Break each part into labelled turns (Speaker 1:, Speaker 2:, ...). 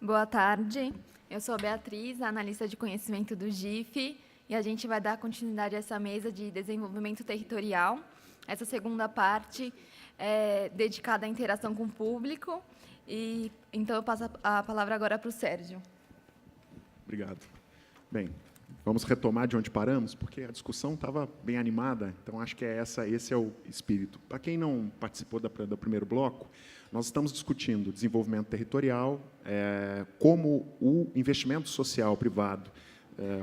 Speaker 1: Boa tarde, eu sou a Beatriz, analista de conhecimento do GIF, e a gente vai dar continuidade a essa mesa de desenvolvimento territorial. Essa segunda parte é dedicada à interação com o público, e então eu passo a palavra agora para o Sérgio.
Speaker 2: Obrigado. Bem, vamos retomar de onde paramos, porque a discussão estava bem animada, então acho que esse é o espírito. Para quem não participou do primeiro bloco, nós estamos discutindo desenvolvimento territorial, como o investimento social privado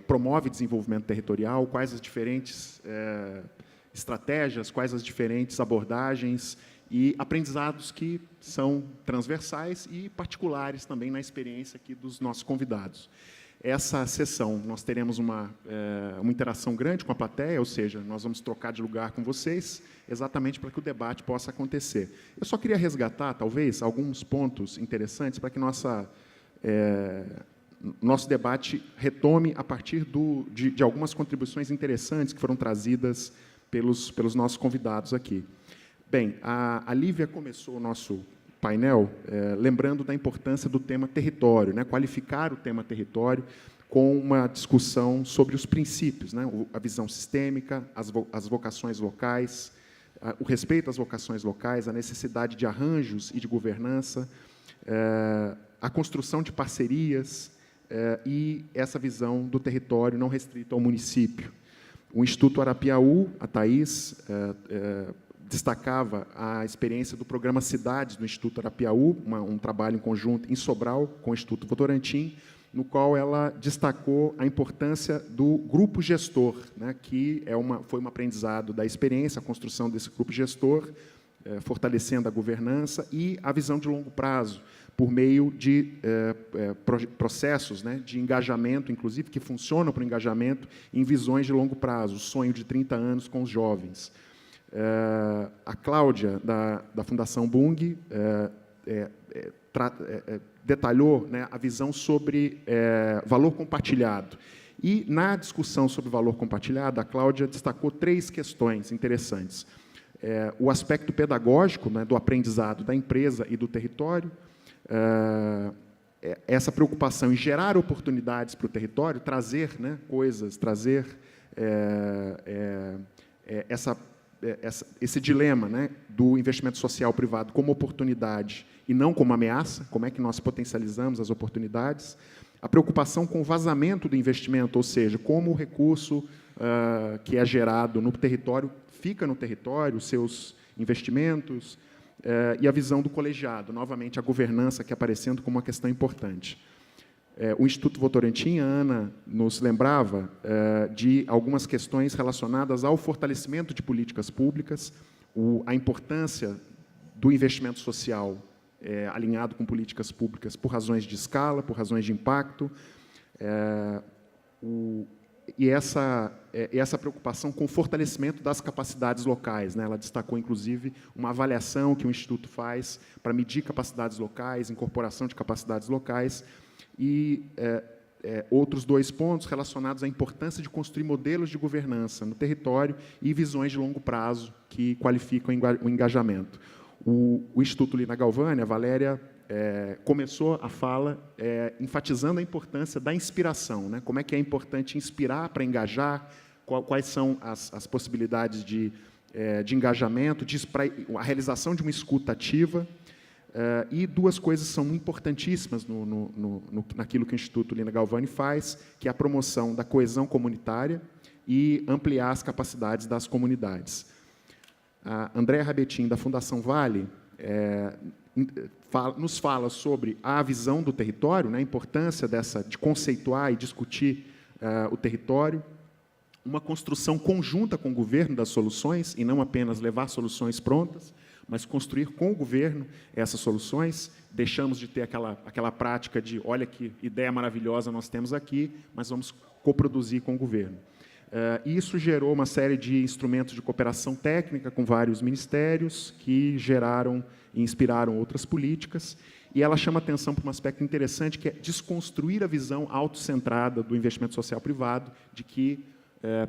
Speaker 2: promove desenvolvimento territorial, quais as diferentes estratégias, quais as diferentes abordagens e aprendizados que são transversais e particulares também na experiência aqui dos nossos convidados. Essa sessão, nós teremos uma interação grande com a plateia, ou seja, nós vamos trocar de lugar com vocês, exatamente para que o debate possa acontecer. Eu só queria resgatar, talvez, alguns pontos interessantes para que nosso debate retome a partir de algumas contribuições interessantes que foram trazidas pelos nossos convidados aqui. Bem, a Lívia começou o nosso painel lembrando da importância do tema território, né, qualificar o tema território com uma discussão sobre os princípios, né, a visão sistêmica, as vocações locais, o respeito às vocações locais, a necessidade de arranjos e de governança, a construção de parcerias e essa visão do território não restrito ao município. O Instituto Arapiaú, a Thais, destacava a experiência do programa Cidades do Instituto Arapiaú, um trabalho em conjunto em Sobral com o Instituto Votorantim, no qual ela destacou a importância do grupo gestor, né, que foi um aprendizado da experiência, a construção desse grupo gestor, fortalecendo a governança e a visão de longo prazo, por meio de processos, né, de engajamento, inclusive, que funcionam para o engajamento em visões de longo prazo, o sonho de 30 anos com os jovens. A Cláudia, da Fundação Bung, detalhou, né, a visão sobre valor compartilhado. E, na discussão sobre valor compartilhado, a Cláudia destacou 3 questões interessantes. O aspecto pedagógico, né, do aprendizado da empresa e do território, essa preocupação em gerar oportunidades para o território, trazer, né, coisas, trazer esse dilema, né, do investimento social privado como oportunidade e não como ameaça, como é que nós potencializamos as oportunidades, a preocupação com o vazamento do investimento, ou seja, como o recurso que é gerado no território fica no território, os seus investimentos, e a visão do colegiado, novamente a governança aqui aparecendo como uma questão importante. O Instituto Votorantim, a Ana nos lembrava de algumas questões relacionadas ao fortalecimento de políticas públicas, a importância do investimento social alinhado com políticas públicas por razões de escala, por razões de impacto, e essa preocupação com o fortalecimento das capacidades locais, né? Ela destacou, inclusive, uma avaliação que o Instituto faz para medir capacidades locais, incorporação de capacidades locais, e outros 2 pontos relacionados à importância de construir modelos de governança no território e visões de longo prazo que qualificam o engajamento. O Instituto Lina Galvani, a Valéria, começou a fala enfatizando a importância da inspiração, né? Como é que é importante inspirar para engajar, quais são as possibilidades de engajamento, a realização de uma escuta ativa, e 2 coisas são importantíssimas naquilo que o Instituto Lina Galvani faz, que é a promoção da coesão comunitária e ampliar as capacidades das comunidades. A Andréa Rabetin, da Fundação Vale, nos fala sobre a visão do território, né, a importância de conceituar e discutir o território, uma construção conjunta com o governo das soluções, e não apenas levar soluções prontas, mas construir com o governo essas soluções. Deixamos de ter aquela prática de, olha que ideia maravilhosa nós temos aqui, mas vamos coproduzir com o governo. Isso gerou uma série de instrumentos de cooperação técnica com vários ministérios que geraram e inspiraram outras políticas, e ela chama atenção para um aspecto interessante, que é desconstruir a visão autocentrada do investimento social privado, de que,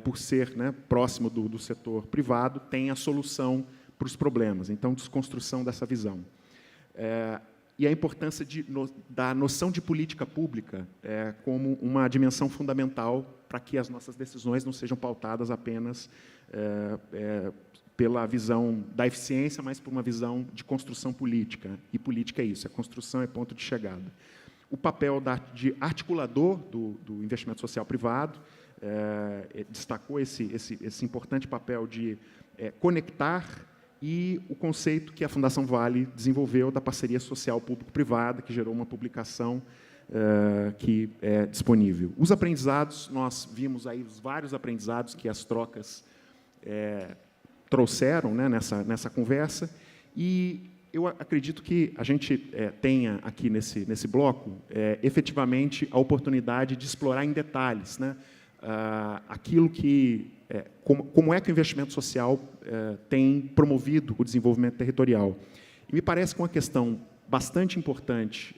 Speaker 2: por ser, né, próximo do setor privado, tem a solução para os problemas. Então, desconstrução dessa visão. e a importância da noção de política pública como uma dimensão fundamental para que as nossas decisões não sejam pautadas apenas pela visão da eficiência, mas por uma visão de construção política. E política é isso, a construção é ponto de chegada. O papel de articulador do investimento social privado destacou esse importante papel de conectar, e o conceito que a Fundação Vale desenvolveu da parceria social público-privada, que gerou uma publicação que é disponível. Os aprendizados, nós vimos aí os vários aprendizados que as trocas trouxeram, né, nessa conversa, e eu acredito que a gente tenha aqui nesse bloco, efetivamente, a oportunidade de explorar em detalhes, né, aquilo que como é que o investimento social tem promovido o desenvolvimento territorial. E me parece que uma questão bastante importante,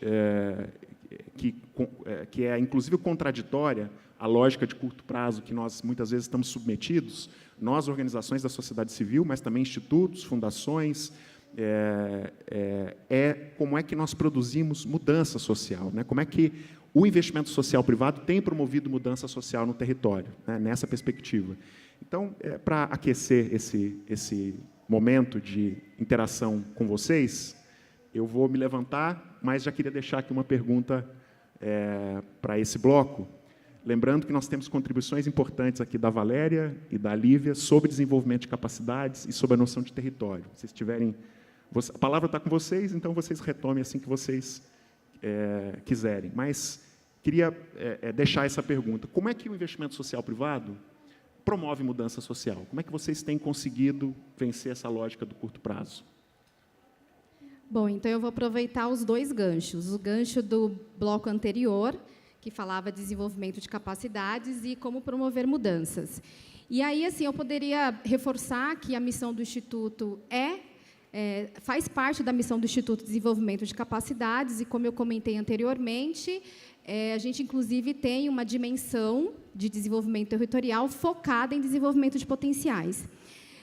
Speaker 2: que é, inclusive, contraditória à lógica de curto prazo que nós, muitas vezes, estamos submetidos, nós, organizações da sociedade civil, mas também institutos, fundações, como é que nós produzimos mudança social, né? Como é que o investimento social privado tem promovido mudança social no território, né, nessa perspectiva. Então, para aquecer esse momento de interação com vocês, eu vou me levantar, mas já queria deixar aqui uma pergunta para esse bloco, lembrando que nós temos contribuições importantes aqui da Valéria e da Lívia sobre desenvolvimento de capacidades e sobre a noção de território. Se vocês tiverem... A palavra está com vocês, então vocês retomem assim que vocês quiserem. Mas queria deixar essa pergunta. Como é que o investimento social privado promove mudança social? Como é que vocês têm conseguido vencer essa lógica do curto prazo?
Speaker 3: Bom, então eu vou aproveitar os dois ganchos. O gancho do bloco anterior, que falava de desenvolvimento de capacidades e como promover mudanças. E aí, assim, eu poderia reforçar que a missão do Instituto faz parte da missão do Instituto de Desenvolvimento de Capacidades, e, como eu comentei anteriormente, a gente, inclusive, tem uma dimensão de desenvolvimento territorial focada em desenvolvimento de potenciais.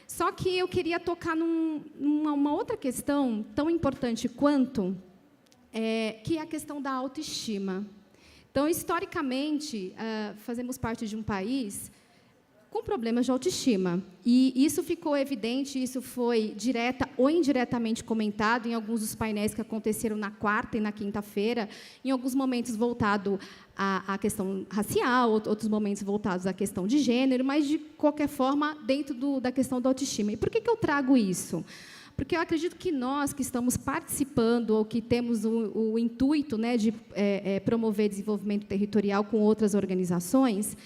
Speaker 3: Só que eu queria tocar numa outra questão tão importante quanto, que é a questão da autoestima. Então, historicamente, fazemos parte de um país com problemas de autoestima. E isso ficou evidente, isso foi direta ou indiretamente comentado em alguns dos painéis que aconteceram na quarta e na quinta-feira, em alguns momentos voltado à questão racial, outros momentos voltados à questão de gênero, mas, de qualquer forma, dentro da questão da autoestima. E por que eu trago isso? Porque eu acredito que nós, que estamos participando, ou que temos o intuito, né, de promover desenvolvimento territorial com outras organizações,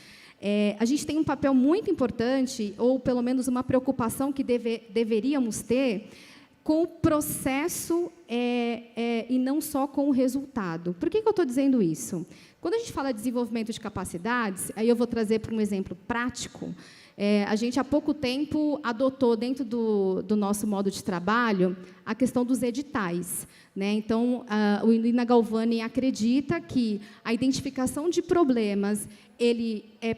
Speaker 3: a gente tem um papel muito importante, ou pelo menos uma preocupação que deveríamos ter, com o processo e não só com o resultado. Por que eu estou dizendo isso? Quando a gente fala de desenvolvimento de capacidades, aí eu vou trazer para um exemplo prático. A gente, há pouco tempo, adotou, dentro do nosso modo de trabalho, a questão dos editais, né? Então, o Lina Galvani acredita que a identificação de problemas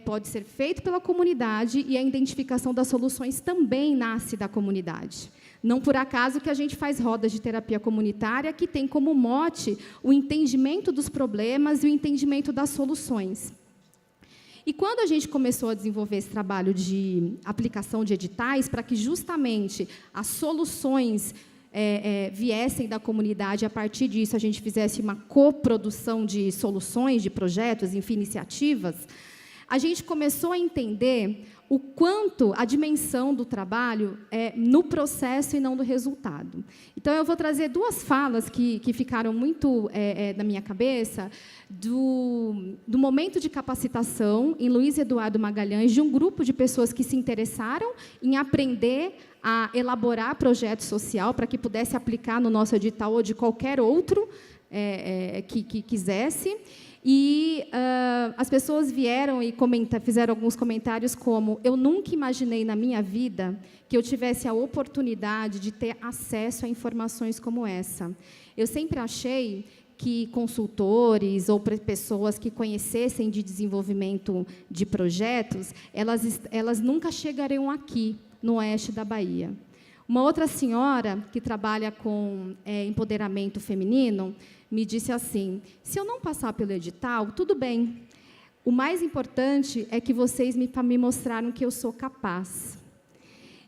Speaker 3: pode ser feito pela comunidade, e a identificação das soluções também nasce da comunidade. Não por acaso que a gente faz rodas de terapia comunitária que tem como mote o entendimento dos problemas e o entendimento das soluções. E quando a gente começou a desenvolver esse trabalho de aplicação de editais, para que justamente as soluções viessem da comunidade, a partir disso a gente fizesse uma coprodução de soluções, de projetos, enfim, iniciativas, a gente começou a entender o quanto a dimensão do trabalho é no processo e não do resultado. Então, eu vou trazer duas falas que ficaram muito na minha cabeça, do momento de capacitação em Luiz Eduardo Magalhães, de um grupo de pessoas que se interessaram em aprender a elaborar projeto social para que pudesse aplicar no nosso edital ou de qualquer outro que quisesse. E as pessoas vieram e fizeram alguns comentários como: eu nunca imaginei na minha vida que eu tivesse a oportunidade de ter acesso a informações como essa. Eu sempre achei que consultores ou pessoas que conhecessem de desenvolvimento de projetos, elas nunca chegariam aqui, no oeste da Bahia. Uma outra senhora, que trabalha com empoderamento feminino, me disse assim, se eu não passar pelo edital, tudo bem. O mais importante é que vocês me mostraram que eu sou capaz.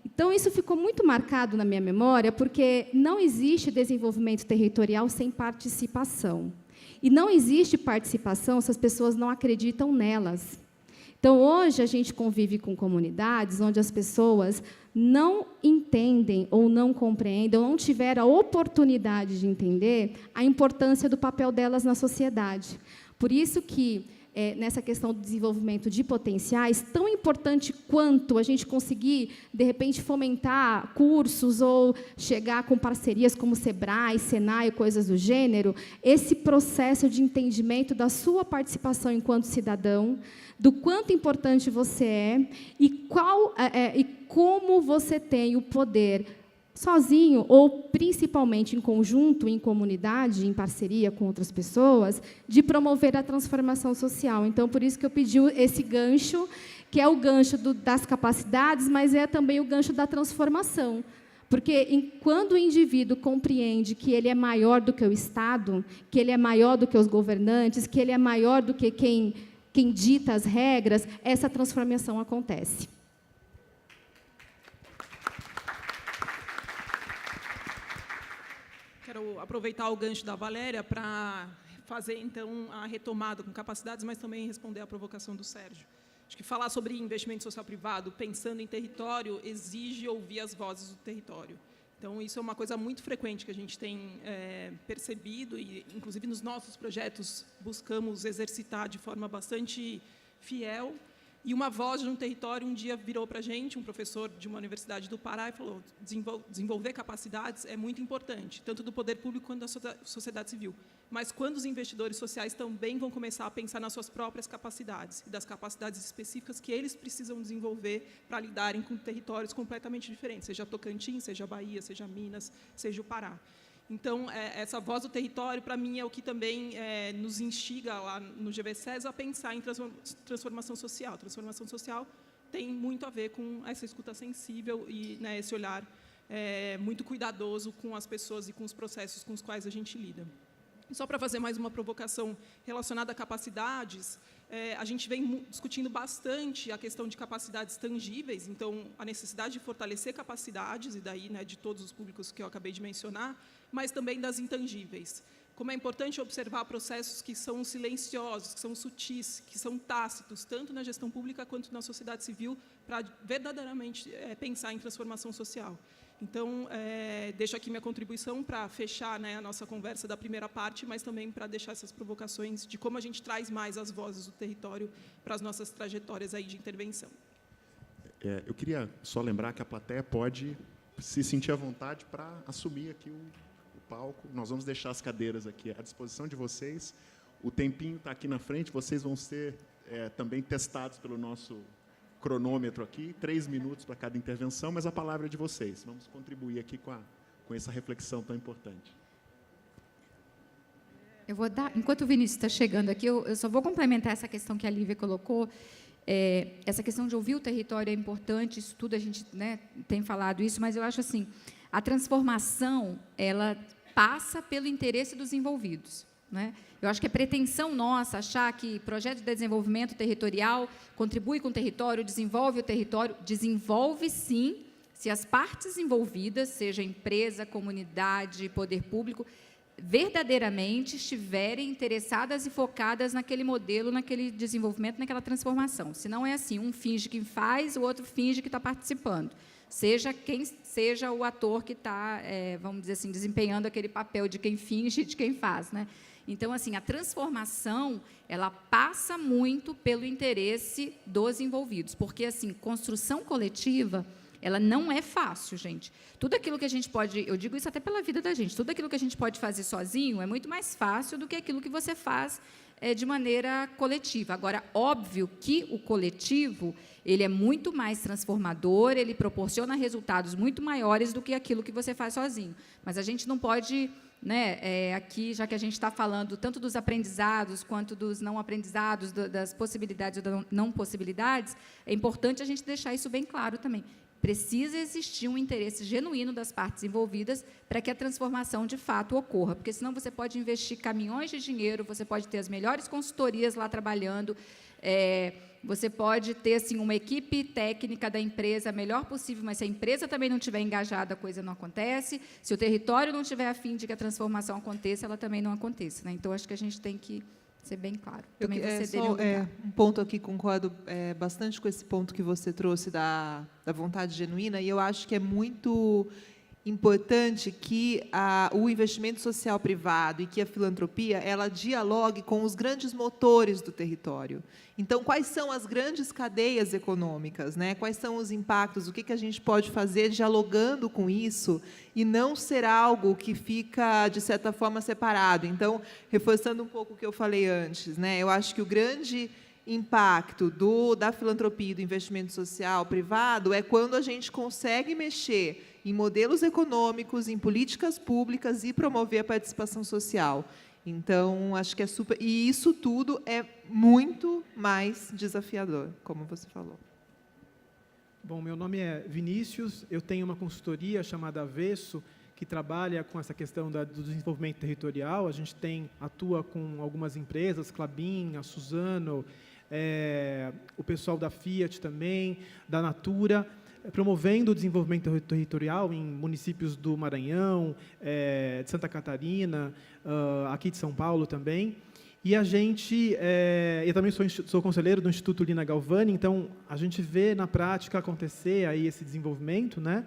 Speaker 3: Então, isso ficou muito marcado na minha memória, porque não existe desenvolvimento territorial sem participação. E não existe participação se as pessoas não acreditam nelas. Então, hoje, a gente convive com comunidades onde as pessoas não entendem ou não compreendem, ou não tiveram a oportunidade de entender a importância do papel delas na sociedade. Por isso que, nessa questão do desenvolvimento de potenciais, tão importante quanto a gente conseguir, de repente, fomentar cursos ou chegar com parcerias como Sebrae, Senai, coisas do gênero, esse processo de entendimento da sua participação enquanto cidadão, do quanto importante você é e como você tem o poder, sozinho ou principalmente em conjunto, em comunidade, em parceria com outras pessoas, de promover a transformação social. Então, por isso que eu pedi esse gancho, que é o gancho das capacidades, mas é também o gancho da transformação. Porque, quando o indivíduo compreende que ele é maior do que o Estado, que ele é maior do que os governantes, que ele é maior do que quem dita as regras, essa transformação acontece.
Speaker 4: Quero aproveitar o gancho da Valéria para fazer, então, a retomada com capacidades, mas também responder à provocação do Sérgio. Acho que falar sobre investimento social privado, pensando em território, exige ouvir as vozes do território. Então, isso é uma coisa muito frequente que a gente tem percebido, e, inclusive, nos nossos projetos, buscamos exercitar de forma bastante fiel. E uma voz de um território um dia virou para a gente, um professor de uma universidade do Pará, e falou: desenvolver capacidades é muito importante, tanto do poder público quanto da sociedade civil. Mas quando os investidores sociais também vão começar a pensar nas suas próprias capacidades, e das capacidades específicas que eles precisam desenvolver para lidarem com territórios completamente diferentes, seja Tocantins, seja Bahia, seja Minas, seja o Pará. Então, essa voz do território, para mim, é o que também nos instiga lá no GVSES a pensar em transformação social. Transformação social tem muito a ver com essa escuta sensível e, né, esse olhar muito cuidadoso com as pessoas e com os processos com os quais a gente lida. Só para fazer mais uma provocação relacionada a capacidades, a gente vem discutindo bastante a questão de capacidades tangíveis, então, a necessidade de fortalecer capacidades, e daí, né, de todos os públicos que eu acabei de mencionar, mas também das intangíveis. Como é importante observar processos que são silenciosos, que são sutis, que são tácitos, tanto na gestão pública quanto na sociedade civil, para verdadeiramente pensar em transformação social. Então, deixo aqui minha contribuição para fechar, né, a nossa conversa da primeira parte, mas também para deixar essas provocações de como a gente traz mais as vozes do território para as nossas trajetórias aí de intervenção.
Speaker 2: Eu queria só lembrar que a plateia pode se sentir à vontade para assumir aqui o palco. Nós vamos deixar as cadeiras aqui à disposição de vocês. O tempinho está aqui na frente, vocês vão ser também testados pelo nosso cronômetro aqui, 3 minutos para cada intervenção, mas a palavra é de vocês. Vamos contribuir aqui com essa reflexão tão importante.
Speaker 5: Eu vou dar, enquanto o Vinícius está chegando aqui, eu só vou complementar essa questão que a Lívia colocou. Essa questão de ouvir o território é importante, isso tudo a gente, né, tem falado isso, mas eu acho assim, a transformação, ela passa pelo interesse dos envolvidos, né? Eu acho que é pretensão nossa achar que projeto de desenvolvimento territorial contribui com o território, desenvolve sim, se as partes envolvidas, seja empresa, comunidade, poder público, verdadeiramente estiverem interessadas e focadas naquele modelo, naquele desenvolvimento, naquela transformação. Se não é assim, um finge que faz, o outro finge que está participando. Seja quem seja o ator que está, vamos dizer assim, desempenhando aquele papel de quem finge e de quem faz, né? Então, assim, a transformação, ela passa muito pelo interesse dos envolvidos, porque, assim, construção coletiva, ela não é fácil, gente. Tudo aquilo que a gente pode, eu digo isso até pela vida da gente, tudo aquilo que a gente pode fazer sozinho é muito mais fácil do que aquilo que você faz de maneira coletiva. Agora, óbvio que o coletivo, ele é muito mais transformador, ele proporciona resultados muito maiores do que aquilo que você faz sozinho. Mas a gente não pode, né, aqui, já que a gente está falando tanto dos aprendizados quanto dos não aprendizados, das possibilidades ou das não possibilidades, é importante a gente deixar isso bem claro também. Precisa existir um interesse genuíno das partes envolvidas para que a transformação, de fato, ocorra, porque senão você pode investir caminhões de dinheiro, você pode ter as melhores consultorias lá trabalhando, você pode ter assim, uma equipe técnica da empresa a melhor possível, mas se a empresa também não estiver engajada, a coisa não acontece. Se o território não estiver a fim de que a transformação aconteça, ela também não acontece, né? Então, acho que a gente tem que ser bem claro. Também
Speaker 6: Um ponto aqui, concordo bastante com esse ponto que você trouxe da vontade genuína, e eu acho que é muito importante que o investimento social privado e que a filantropia ela dialogue com os grandes motores do território. Então, quais são as grandes cadeias econômicas, né? Quais são os impactos, o que a gente pode fazer dialogando com isso e não ser algo que fica, de certa forma, separado. Então, reforçando um pouco o que eu falei antes, né? Eu acho que o grande impacto da filantropia e do investimento social privado é quando a gente consegue mexer em modelos econômicos, em políticas públicas e promover a participação social. Então, acho que é super... E isso tudo é muito mais desafiador, como você falou.
Speaker 7: Bom, meu nome é Vinícius, eu tenho uma consultoria chamada Avesso, que trabalha com essa questão do desenvolvimento territorial. A gente atua com algumas empresas, Klabin, a Suzano, o pessoal da Fiat também, da Natura, promovendo o desenvolvimento territorial em municípios do Maranhão, de Santa Catarina, aqui de São Paulo também. E a gente, eu também sou conselheiro do Instituto Lina Galvani, então a gente vê na prática acontecer aí esse desenvolvimento, né?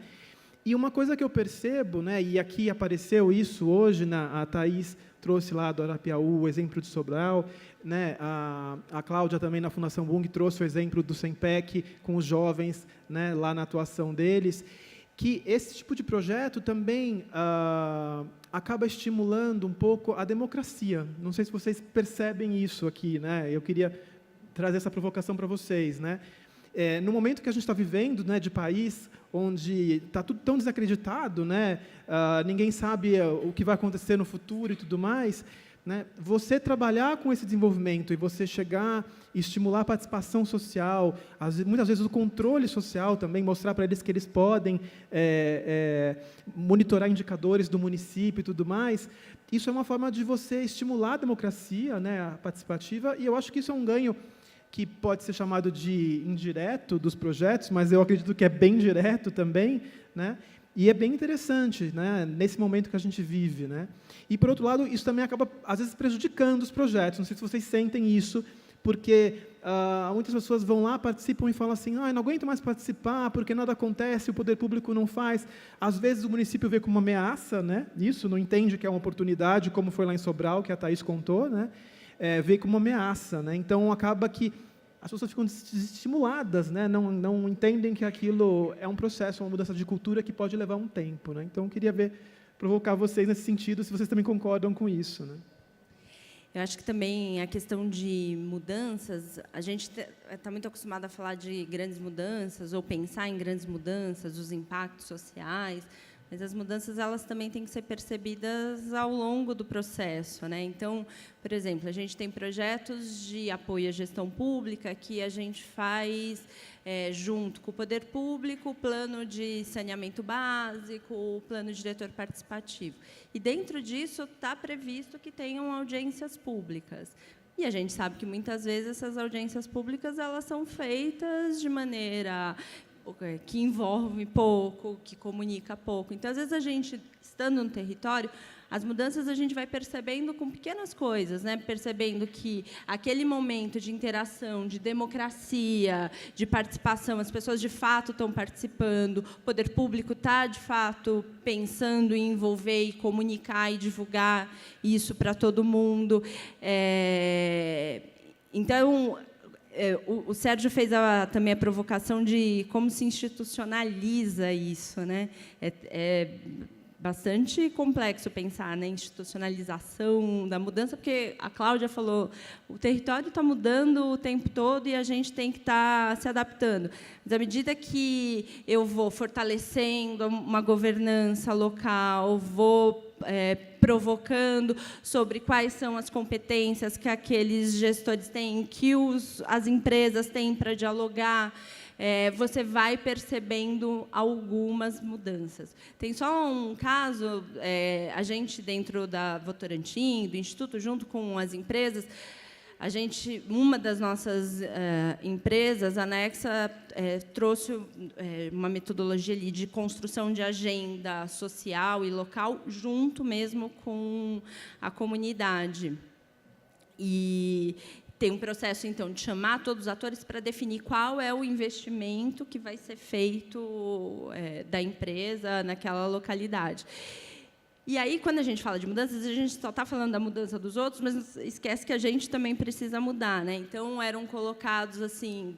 Speaker 7: E uma coisa que eu percebo, né, e aqui apareceu isso hoje, a Thaís trouxe lá do Arapiaú o exemplo de Sobral, né, a Cláudia também na Fundação Bung trouxe o exemplo do SEMPEC com os jovens, né, lá na atuação deles, que esse tipo de projeto também acaba estimulando um pouco a democracia. Não sei se vocês percebem isso aqui, né? Eu queria trazer essa provocação para vocês, né? No momento que a gente está vivendo, né, de país onde está tudo tão desacreditado, né, ninguém sabe o que vai acontecer no futuro e tudo mais, né, você trabalhar com esse desenvolvimento e você chegar e estimular a participação social, muitas vezes o controle social também, mostrar para eles que eles podem monitorar indicadores do município e tudo mais, isso é uma forma de você estimular a democracia, né, a participativa, e eu acho que isso é um ganho que pode ser chamado de indireto dos projetos, mas eu acredito que é bem direto também, né? E é bem interessante, né, nesse momento que a gente vive, né? E, por outro lado, isso também acaba, às vezes, prejudicando os projetos. Não sei se vocês sentem isso, porque muitas pessoas vão lá, participam e falam assim, não aguento mais participar, porque nada acontece, o poder público não faz. Às vezes, o município vê como uma ameaça, né? Isso, não entende que é uma oportunidade, como foi lá em Sobral, que a Thaís contou, né? Vê como uma ameaça, né? Então, acaba que as pessoas ficam desestimuladas, né? Não entendem que aquilo é um processo, uma mudança de cultura que pode levar um tempo, né? Então, eu queria provocar vocês nesse sentido, se vocês também concordam com isso, né?
Speaker 8: Eu acho que também a questão de mudanças, a gente está muito acostumado a falar de grandes mudanças, ou pensar em grandes mudanças, os impactos sociais, mas as mudanças elas também têm que ser percebidas ao longo do processo, né? Então, por exemplo, a gente tem projetos de apoio à gestão pública que a gente faz junto com o poder público, o plano de saneamento básico, o plano diretor participativo. E dentro disso está previsto que tenham audiências públicas. E a gente sabe que muitas vezes essas audiências públicas elas são feitas de maneira que envolve pouco, que comunica pouco. Então, às vezes, a gente, estando no território, as mudanças a gente vai percebendo com pequenas coisas, né? Percebendo que aquele momento de interação, de democracia, de participação, as pessoas, de fato, estão participando, o poder público está, de fato, pensando em envolver e comunicar e divulgar isso para todo mundo. Então, o Sérgio fez também a provocação de como se institucionaliza isso, né? É bastante complexo pensar na institucionalização da mudança, porque a Cláudia falou, o território está mudando o tempo todo e a gente tem que estar se adaptando. Mas, à medida que eu vou fortalecendo uma governança local, vou provocando sobre quais são as competências que aqueles gestores têm, que as empresas têm para dialogar, você vai percebendo algumas mudanças. Tem só um caso, a gente, dentro da Votorantim, do Instituto, junto com as empresas, uma das nossas empresas, a Nexa, trouxe uma metodologia ali de construção de agenda social e local, junto mesmo com a comunidade. E tem um processo, então, de chamar todos os atores para definir qual é o investimento que vai ser feito da empresa naquela localidade. E aí, quando a gente fala de mudanças, a gente só está falando da mudança dos outros, mas esquece que a gente também precisa mudar, né? Então, eram colocados assim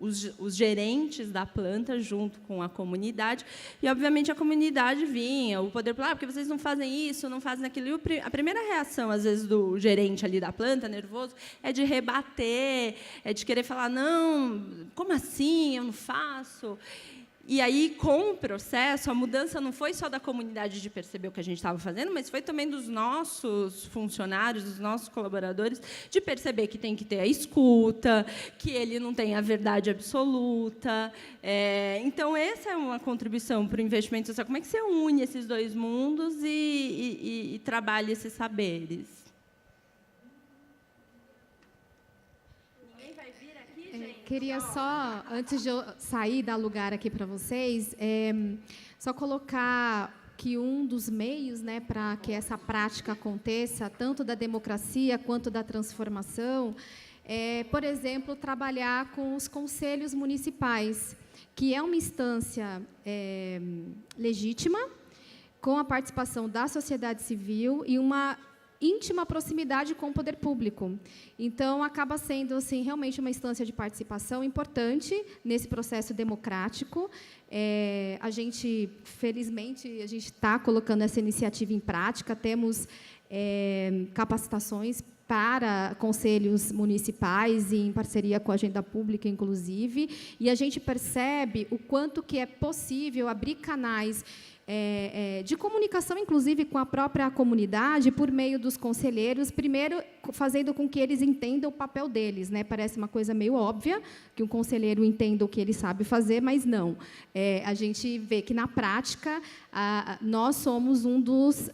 Speaker 8: os gerentes da planta junto com a comunidade, e, obviamente, a comunidade vinha, o poder falar, porque vocês não fazem isso, não fazem aquilo. E a primeira reação, às vezes, do gerente ali da planta, nervoso, é de rebater, é de querer falar, não, como assim, eu não faço? E aí, com o processo, a mudança não foi só da comunidade de perceber o que a gente estava fazendo, mas foi também dos nossos funcionários, dos nossos colaboradores, de perceber que tem que ter a escuta, que ele não tem a verdade absoluta. Então, essa é uma contribuição para o investimento social. Como é que você une esses dois mundos e trabalha esses saberes?
Speaker 3: Queria só, antes de eu sair dar lugar aqui para vocês, só colocar que um dos meios, né, para que essa prática aconteça, tanto da democracia quanto da transformação, por exemplo, trabalhar com os conselhos municipais, que é uma instância legítima, com a participação da sociedade civil e uma íntima proximidade com o poder público. Então, acaba sendo assim, realmente uma instância de participação importante nesse processo democrático. A gente, felizmente, a gente está colocando essa iniciativa em prática, temos capacitações para conselhos municipais, em parceria com a Agenda Pública, inclusive, e a gente percebe o quanto que é possível abrir canais de comunicação, inclusive, com a própria comunidade, por meio dos conselheiros, primeiro fazendo com que eles entendam o papel deles, né? Parece uma coisa meio óbvia, que um conselheiro entenda o que ele sabe fazer, mas não. A gente vê que, na prática, nós somos um dos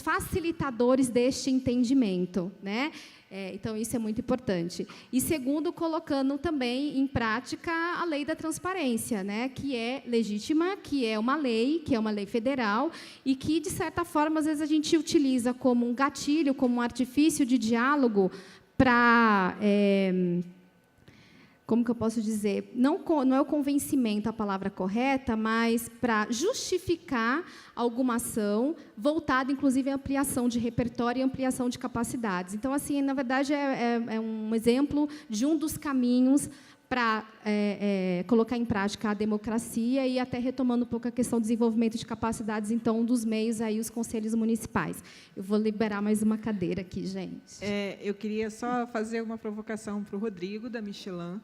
Speaker 3: facilitadores deste entendimento, né? Então, isso é muito importante. E, segundo, colocando também em prática a lei da transparência, né, que é legítima, que é uma lei federal, e que, de certa forma, às vezes a gente utiliza como um gatilho, como um artifício de diálogo para... como que eu posso dizer? Não é o convencimento a palavra correta, mas para justificar alguma ação voltada, inclusive, à ampliação de repertório e ampliação de capacidades. Então, assim, na verdade, é um exemplo de um dos caminhos para colocar em prática a democracia e até retomando um pouco a questão do desenvolvimento de capacidades, então, um dos meios aí, os conselhos municipais. Eu vou liberar mais uma cadeira aqui, gente.
Speaker 6: Eu queria só fazer uma provocação para o Rodrigo, da Michelin,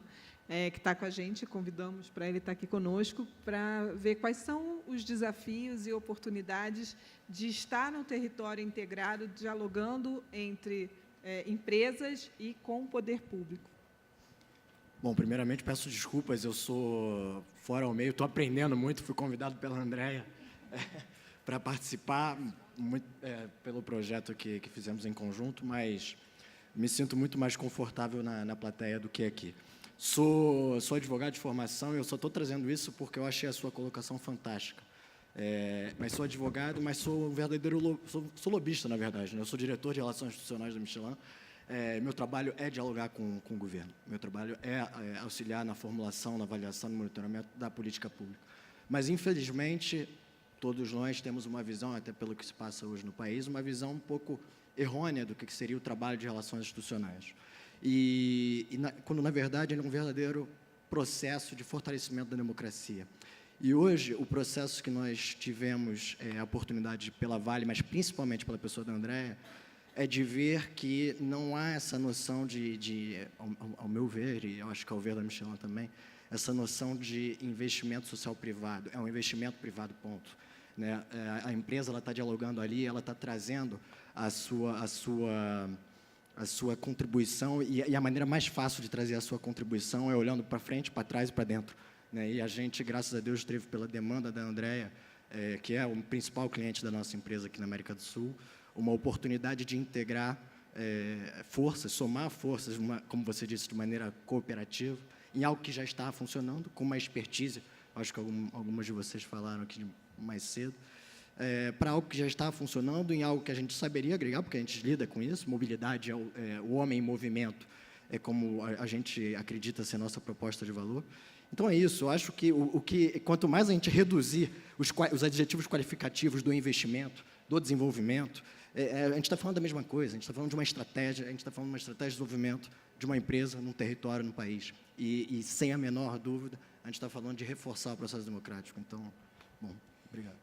Speaker 6: que está com a gente, convidamos para ele estar aqui conosco, para ver quais são os desafios e oportunidades de estar no território integrado, dialogando entre empresas e com o poder público.
Speaker 9: Bom, primeiramente, peço desculpas, eu sou fora ao meio, estou aprendendo muito, fui convidado pela Andréia para participar, pelo projeto que fizemos em conjunto, mas me sinto muito mais confortável na plateia do que aqui. Sou advogado de formação e eu só estou trazendo isso porque eu achei a sua colocação fantástica. Mas sou advogado, mas sou um verdadeiro sou lobista, na verdade, né? Eu sou diretor de Relações Institucionais da Michelin. Meu trabalho é dialogar com o governo. Meu trabalho é auxiliar na formulação, na avaliação, no monitoramento da política pública. Mas, infelizmente, todos nós temos uma visão, até pelo que se passa hoje no país, uma visão um pouco errônea do que seria o trabalho de relações institucionais. Quando, na verdade, ele é um verdadeiro processo de fortalecimento da democracia. E hoje, o processo que nós tivemos a oportunidade pela Vale, mas principalmente pela pessoa da Andréia, é de ver que não há essa noção ao meu ver, e eu acho que ao ver da Michelin também, essa noção de investimento social privado. É um investimento privado, ponto. Né? A empresa está dialogando ali, ela está trazendo a sua a sua contribuição, e a maneira mais fácil de trazer a sua contribuição é olhando para frente, para trás e para dentro, né? E a gente, graças a Deus, teve pela demanda da Andréia, que é o principal cliente da nossa empresa aqui na América do Sul, uma oportunidade de integrar forças, somar forças, como você disse, de maneira cooperativa, em algo que já está funcionando, com uma expertise, acho que algumas de vocês falaram aqui mais cedo, para algo que já está funcionando, em algo que a gente saberia agregar, porque a gente lida com isso. Mobilidade é o homem em movimento, é como a gente acredita ser nossa proposta de valor. Então é isso, eu acho que quanto mais a gente reduzir os adjetivos qualificativos do investimento, do desenvolvimento, a gente está falando da mesma coisa, a gente está falando de uma estratégia, a gente está falando de uma estratégia de desenvolvimento de uma empresa, num território, num país. E sem a menor dúvida, a gente está falando de reforçar o processo democrático. Então, bom, obrigado.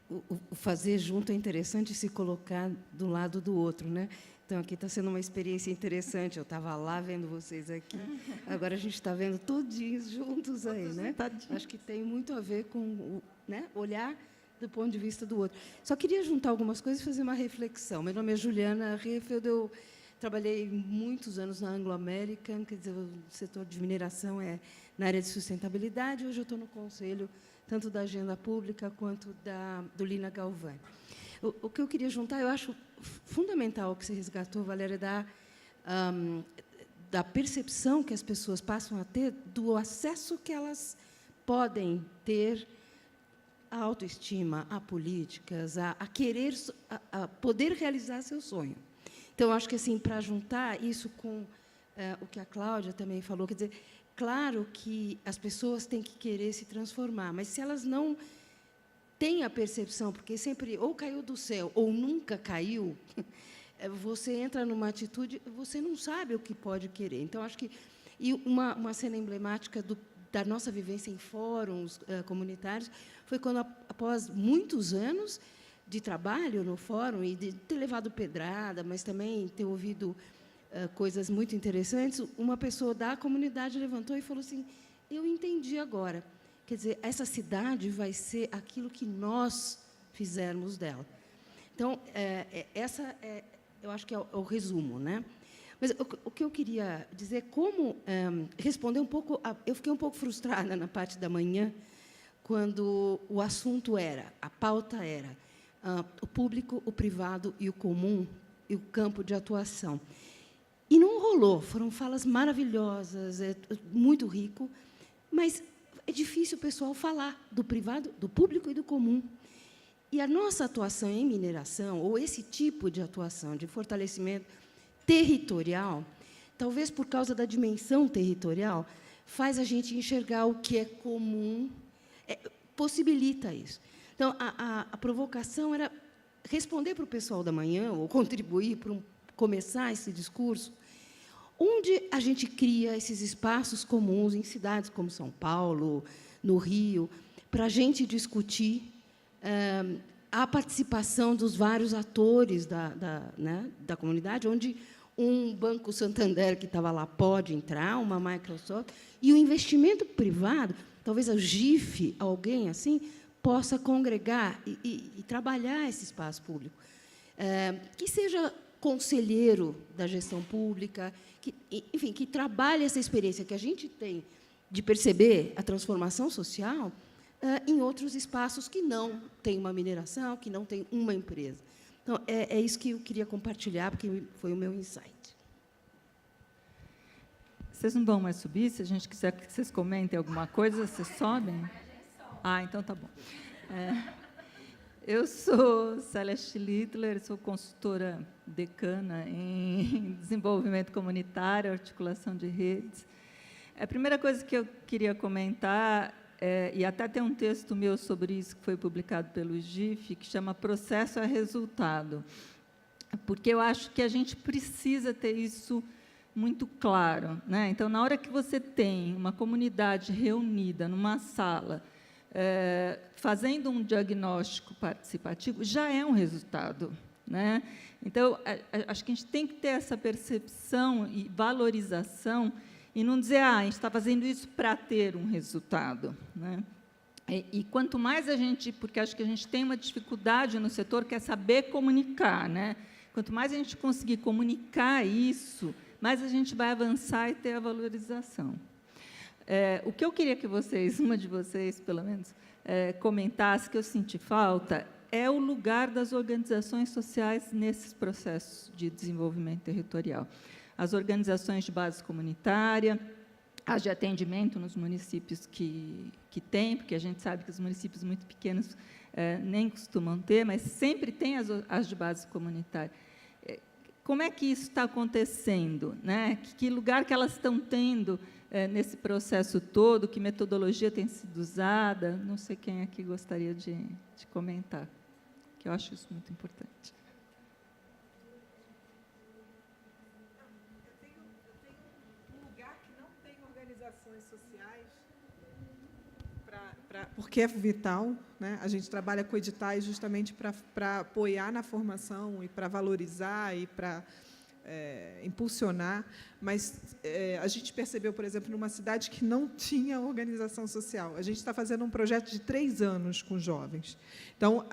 Speaker 10: O fazer junto é interessante se colocar do lado do outro, né? Então, aqui está sendo uma experiência interessante. Eu estava lá vendo vocês aqui, agora a gente está vendo todinhos juntos aí, né? Acho que tem muito a ver com olhar do ponto de vista do outro. Só queria juntar algumas coisas e fazer uma reflexão. Meu nome é Juliana Rehfeld, eu trabalhei muitos anos na Anglo American, quer dizer, o setor de mineração é na área de sustentabilidade. Hoje eu estou no conselho tanto da Agenda Pública quanto do Lina Galvani. O que eu queria juntar, eu acho fundamental o que você resgatou, Valéria, da percepção que as pessoas passam a ter do acesso que elas podem ter à autoestima, a políticas, a querer, a poder realizar seu sonho. Então, acho que, assim, para juntar isso com o que a Cláudia também falou, quer dizer, claro que as pessoas têm que querer se transformar, mas se elas não têm a percepção, porque sempre ou caiu do céu ou nunca caiu, você entra numa atitude, você não sabe o que pode querer. Então, acho que uma cena emblemática da nossa vivência em fóruns comunitários foi quando, após muitos anos de trabalho no fórum e de ter levado pedrada, mas também ter ouvido coisas muito interessantes, uma pessoa da comunidade levantou e falou assim: eu entendi agora. Quer dizer, essa cidade vai ser aquilo que nós fizermos dela. Então, eu acho que é o resumo, né? Mas o que eu queria dizer, como responder um pouco... Eu fiquei um pouco frustrada na parte da manhã, quando o assunto a pauta era o público, o privado e o comum, e o campo de atuação. E não rolou, foram falas maravilhosas, muito rico, mas é difícil o pessoal falar do privado, do público e do comum. E a nossa atuação em mineração, ou esse tipo de atuação de fortalecimento territorial, talvez por causa da dimensão territorial, faz a gente enxergar o que é comum, possibilita isso. Então, a provocação era responder para o pessoal da manhã, ou contribuir para começar esse discurso, onde a gente cria esses espaços comuns em cidades como São Paulo, no Rio, para a gente discutir a participação dos vários atores da comunidade, onde um Banco Santander que estava lá pode entrar, uma Microsoft, e o investimento privado, talvez a GIF, alguém assim, possa congregar e trabalhar esse espaço público. Que seja conselheiro da gestão pública, enfim, que trabalhe essa experiência que a gente tem de perceber a transformação social em outros espaços que não têm uma mineração, que não têm uma empresa. Então, é isso que eu queria compartilhar, porque foi o meu insight.
Speaker 5: Vocês não vão mais subir? Se a gente quiser que vocês comentem alguma coisa, vocês sobem? Ah, então tá bom. Eu sou Célia Schlittler, sou consultora decana em desenvolvimento comunitário, articulação de redes. A primeira coisa que eu queria comentar, e até tem um texto meu sobre isso que foi publicado pelo GIF, que chama Processo a Resultado, porque eu acho que a gente precisa ter isso muito claro, né? Então, na hora que você tem uma comunidade reunida numa sala, fazendo um diagnóstico participativo, já é um resultado, né? Então, acho que a gente tem que ter essa percepção e valorização e não dizer, a gente está fazendo isso para ter um resultado, né? E quanto mais a gente, porque acho que a gente tem uma dificuldade no setor, que é saber comunicar, né?
Speaker 11: Quanto mais a gente conseguir comunicar isso, mais a gente vai avançar e ter a valorização. O que eu queria que vocês, uma de vocês, pelo menos, comentasse, que eu senti falta, é o lugar das organizações sociais nesses processos de desenvolvimento territorial. As organizações de base comunitária, as de atendimento nos municípios que tem, porque a gente sabe que os municípios muito pequenos nem costumam ter, mas sempre tem as de base comunitária. Como é que isso está acontecendo, né? Que lugar que elas estão tendo nesse processo todo, que metodologia tem sido usada? Não sei quem aqui gostaria de comentar, que eu acho isso muito importante.
Speaker 4: Eu tenho um lugar que não tem organizações sociais, porque é vital, né? A gente trabalha com editais justamente para apoiar na formação e para valorizar e para impulsionar, mas a gente percebeu, por exemplo, numa cidade que não tinha organização social. A gente está fazendo um projeto de 3 anos com jovens. Então,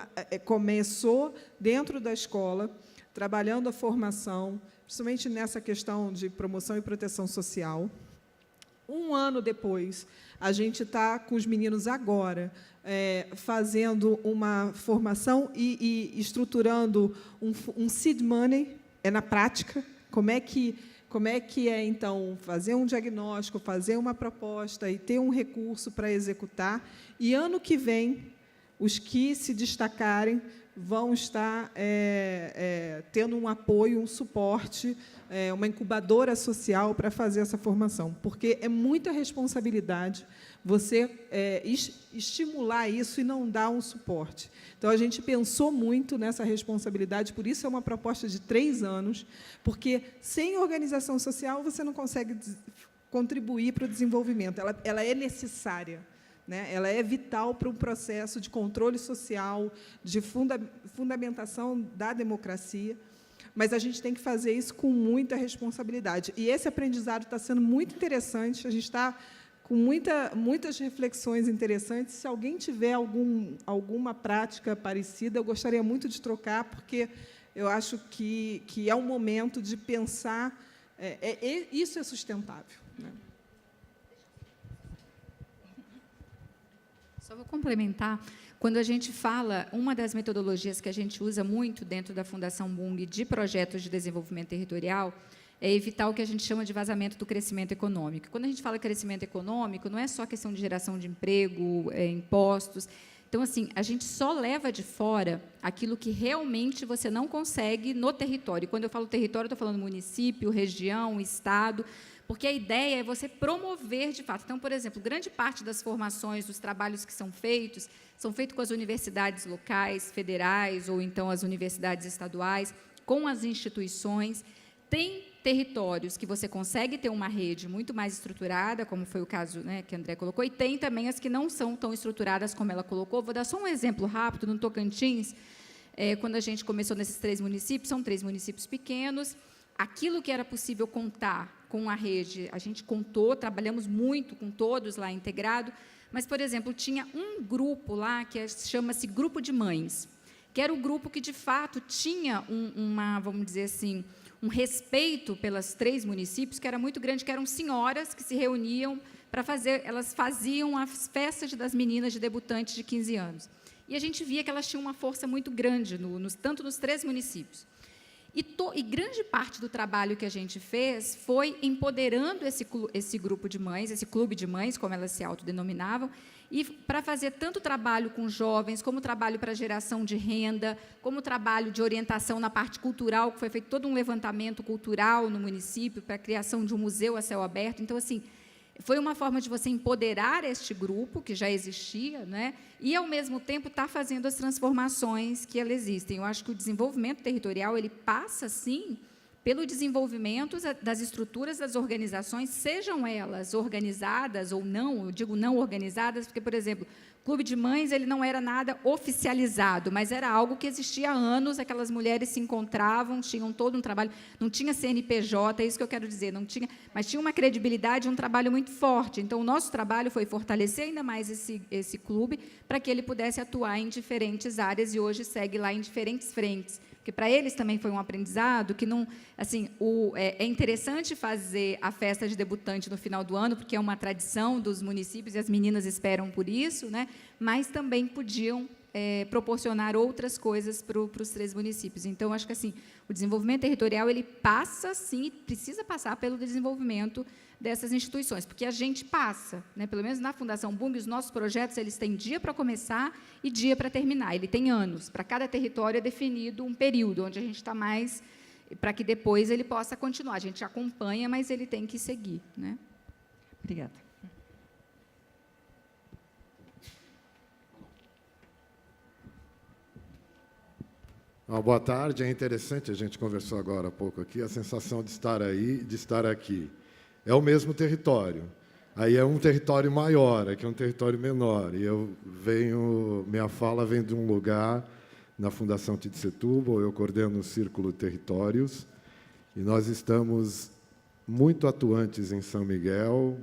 Speaker 4: começou dentro da escola, trabalhando a formação, principalmente nessa questão de promoção e proteção social. Um ano depois, a gente está com os meninos agora fazendo uma formação e estruturando um seed money, na prática, como é que então, fazer um diagnóstico, fazer uma proposta e ter um recurso para executar. E, ano que vem, os que se destacarem vão estar tendo um apoio, um suporte, uma incubadora social para fazer essa formação, porque é muita responsabilidade você estimular isso e não dar um suporte. Então, a gente pensou muito nessa responsabilidade, por isso é uma proposta de 3 anos, porque sem organização social você não consegue contribuir para o desenvolvimento, ela é necessária. Né? Ela é vital para um processo de controle social, de fundamentação da democracia, mas a gente tem que fazer isso com muita responsabilidade. E esse aprendizado está sendo muito interessante, a gente está com muitas reflexões interessantes. Se alguém tiver alguma prática parecida, eu gostaria muito de trocar, porque eu acho que é um momento de pensar, isso é sustentável. Né?
Speaker 5: Só vou complementar. Quando a gente fala, uma das metodologias que a gente usa muito dentro da Fundação Bung de projetos de desenvolvimento territorial é evitar o que a gente chama de vazamento do crescimento econômico. Quando a gente fala crescimento econômico, não é só questão de geração de emprego, impostos. Então, assim, a gente só leva de fora aquilo que realmente você não consegue no território. Quando eu falo território, eu estou falando município, região, estado, porque a ideia é você promover de fato. Então, por exemplo, grande parte das formações, dos trabalhos que são feitos com as universidades locais, federais, ou então as universidades estaduais, com as instituições. Tem territórios que você consegue ter uma rede muito mais estruturada, como foi o caso, né, que a André colocou, e tem também as que não são tão estruturadas como ela colocou. Vou dar só um exemplo rápido. No Tocantins, quando a gente começou nesses 3 municípios, são 3 municípios pequenos, aquilo que era possível contar com a rede, a gente contou, trabalhamos muito com todos lá integrado, mas, por exemplo, tinha um grupo lá que chama-se Grupo de Mães, que era o grupo que, de fato, tinha vamos dizer assim, um respeito pelas 3 municípios, que era muito grande, que eram senhoras que se reuniam para fazer, elas faziam as festas das meninas de debutantes de 15 anos. E a gente via que elas tinham uma força muito grande, tanto nos 3 municípios. E grande parte do trabalho que a gente fez foi empoderando esse grupo de mães, esse clube de mães, como elas se autodenominavam, e para fazer tanto trabalho com jovens, como trabalho para geração de renda, como trabalho de orientação na parte cultural, que foi feito todo um levantamento cultural no município para a criação de um museu a céu aberto. Então, assim, foi uma forma de você empoderar este grupo, que já existia, né? E, ao mesmo tempo, estar fazendo as transformações que elas existem. Eu acho que o desenvolvimento territorial ele passa, sim, pelo desenvolvimento das estruturas das organizações, sejam elas organizadas ou não, eu digo não organizadas, porque, por exemplo, o Clube de Mães ele não era nada oficializado, mas era algo que existia há anos, aquelas mulheres se encontravam, tinham todo um trabalho, não tinha CNPJ, é isso que eu quero dizer, não tinha, mas tinha uma credibilidade, um trabalho muito forte. Então, o nosso trabalho foi fortalecer ainda mais esse clube, para que ele pudesse atuar em diferentes áreas, e hoje segue lá em diferentes frentes, Porque para eles também foi um aprendizado que não, assim, é interessante fazer a festa de debutante no final do ano, porque é uma tradição dos municípios e as meninas esperam por isso, né? Mas também podiam proporcionar outras coisas para os 3 municípios. Então, acho que assim, o desenvolvimento territorial ele passa, sim, precisa passar pelo desenvolvimento dessas instituições, porque a gente passa, né, pelo menos na Fundação Bung, os nossos projetos eles têm dia para começar e dia para terminar. Ele tem anos. Para cada território é definido um período, onde a gente está mais, para que depois ele possa continuar. A gente acompanha, mas ele tem que seguir. Né?
Speaker 11: Obrigada.
Speaker 12: Boa tarde. É interessante, a gente conversou agora há pouco aqui, a sensação de estar aí, de estar aqui. É o mesmo território. Aí é um território maior, aqui é um território menor. E minha fala vem de um lugar, na Fundação Tite Setúbal, eu coordeno o Círculo Territórios, e nós estamos muito atuantes em São Miguel,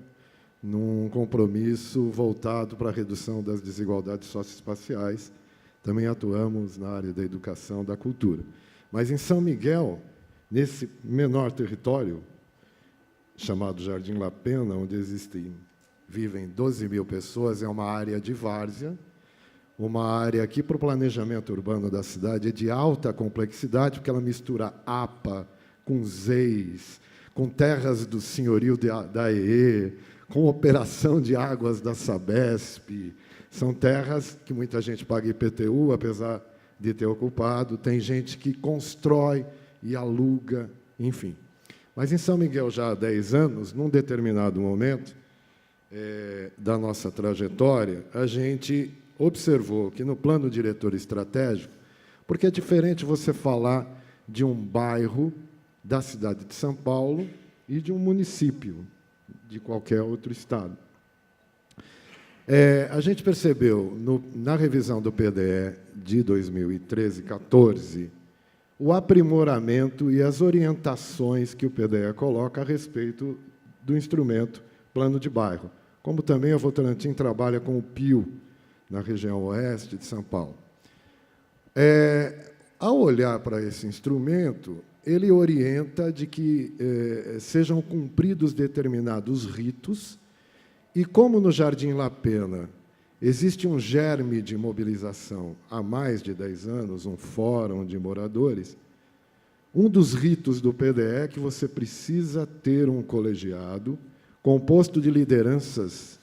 Speaker 12: num compromisso voltado para a redução das desigualdades socioespaciais. Também atuamos na área da educação, da cultura. Mas, em São Miguel, nesse menor território, chamado Jardim La Pena, onde vivem 12 mil pessoas, é uma área de várzea, uma área que, para o planejamento urbano da cidade, é de alta complexidade, porque ela mistura APA com ZEIS, com terras do senhorio da EE, com operação de águas da Sabesp. São terras que muita gente paga IPTU, apesar de ter ocupado. Tem gente que constrói e aluga, enfim. Mas, em São Miguel, já há 10 anos, num determinado momento da nossa trajetória, a gente observou que, no plano diretor estratégico, porque é diferente você falar de um bairro da cidade de São Paulo e de um município de qualquer outro estado. A gente percebeu, na revisão do PDE de 2013-14, o aprimoramento e as orientações que o PDE coloca a respeito do instrumento plano de bairro, como também a Votorantim trabalha com o PIO, na região oeste de São Paulo. Ao olhar para esse instrumento, ele orienta de que sejam cumpridos determinados ritos, e como no Jardim La Pena existe um germe de mobilização há mais de 10 anos, um fórum de moradores, um dos ritos do PDE é que você precisa ter um colegiado composto de lideranças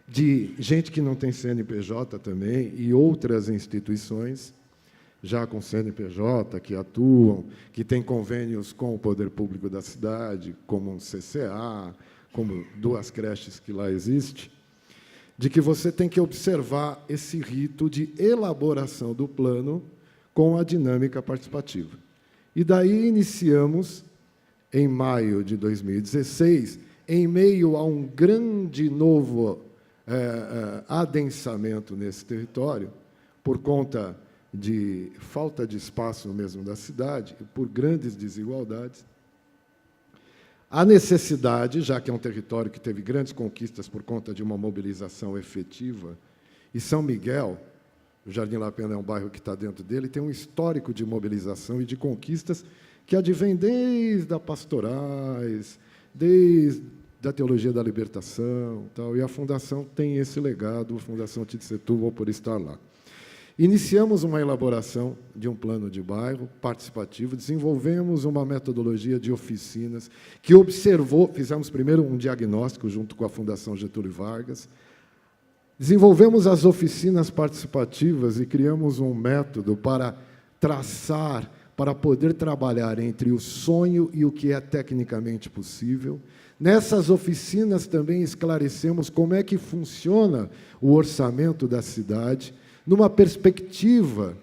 Speaker 12: de gente que não tem CNPJ também e outras instituições, já com CNPJ, que atuam, que têm convênios com o poder público da cidade, como um CCA, como 2 creches que lá existem, de que você tem que observar esse rito de elaboração do plano com a dinâmica participativa. E daí iniciamos, em maio de 2016, em meio a um grande novo adensamento nesse território, por conta de falta de espaço mesmo da cidade, e por grandes desigualdades, a necessidade, já que é um território que teve grandes conquistas por conta de uma mobilização efetiva, e São Miguel, o Jardim La Pena é um bairro que está dentro dele, tem um histórico de mobilização e de conquistas que advém desde a pastorais, desde a teologia da libertação, tal, e a Fundação tem esse legado, a Fundação Tite Setúbal, por estar lá. Iniciamos uma elaboração de um plano de bairro participativo, desenvolvemos uma metodologia de oficinas que fizemos primeiro um diagnóstico junto com a Fundação Getúlio Vargas, desenvolvemos as oficinas participativas e criamos um método para traçar, para poder trabalhar entre o sonho e o que é tecnicamente possível. Nessas oficinas também esclarecemos como é que funciona o orçamento da cidade, numa perspectiva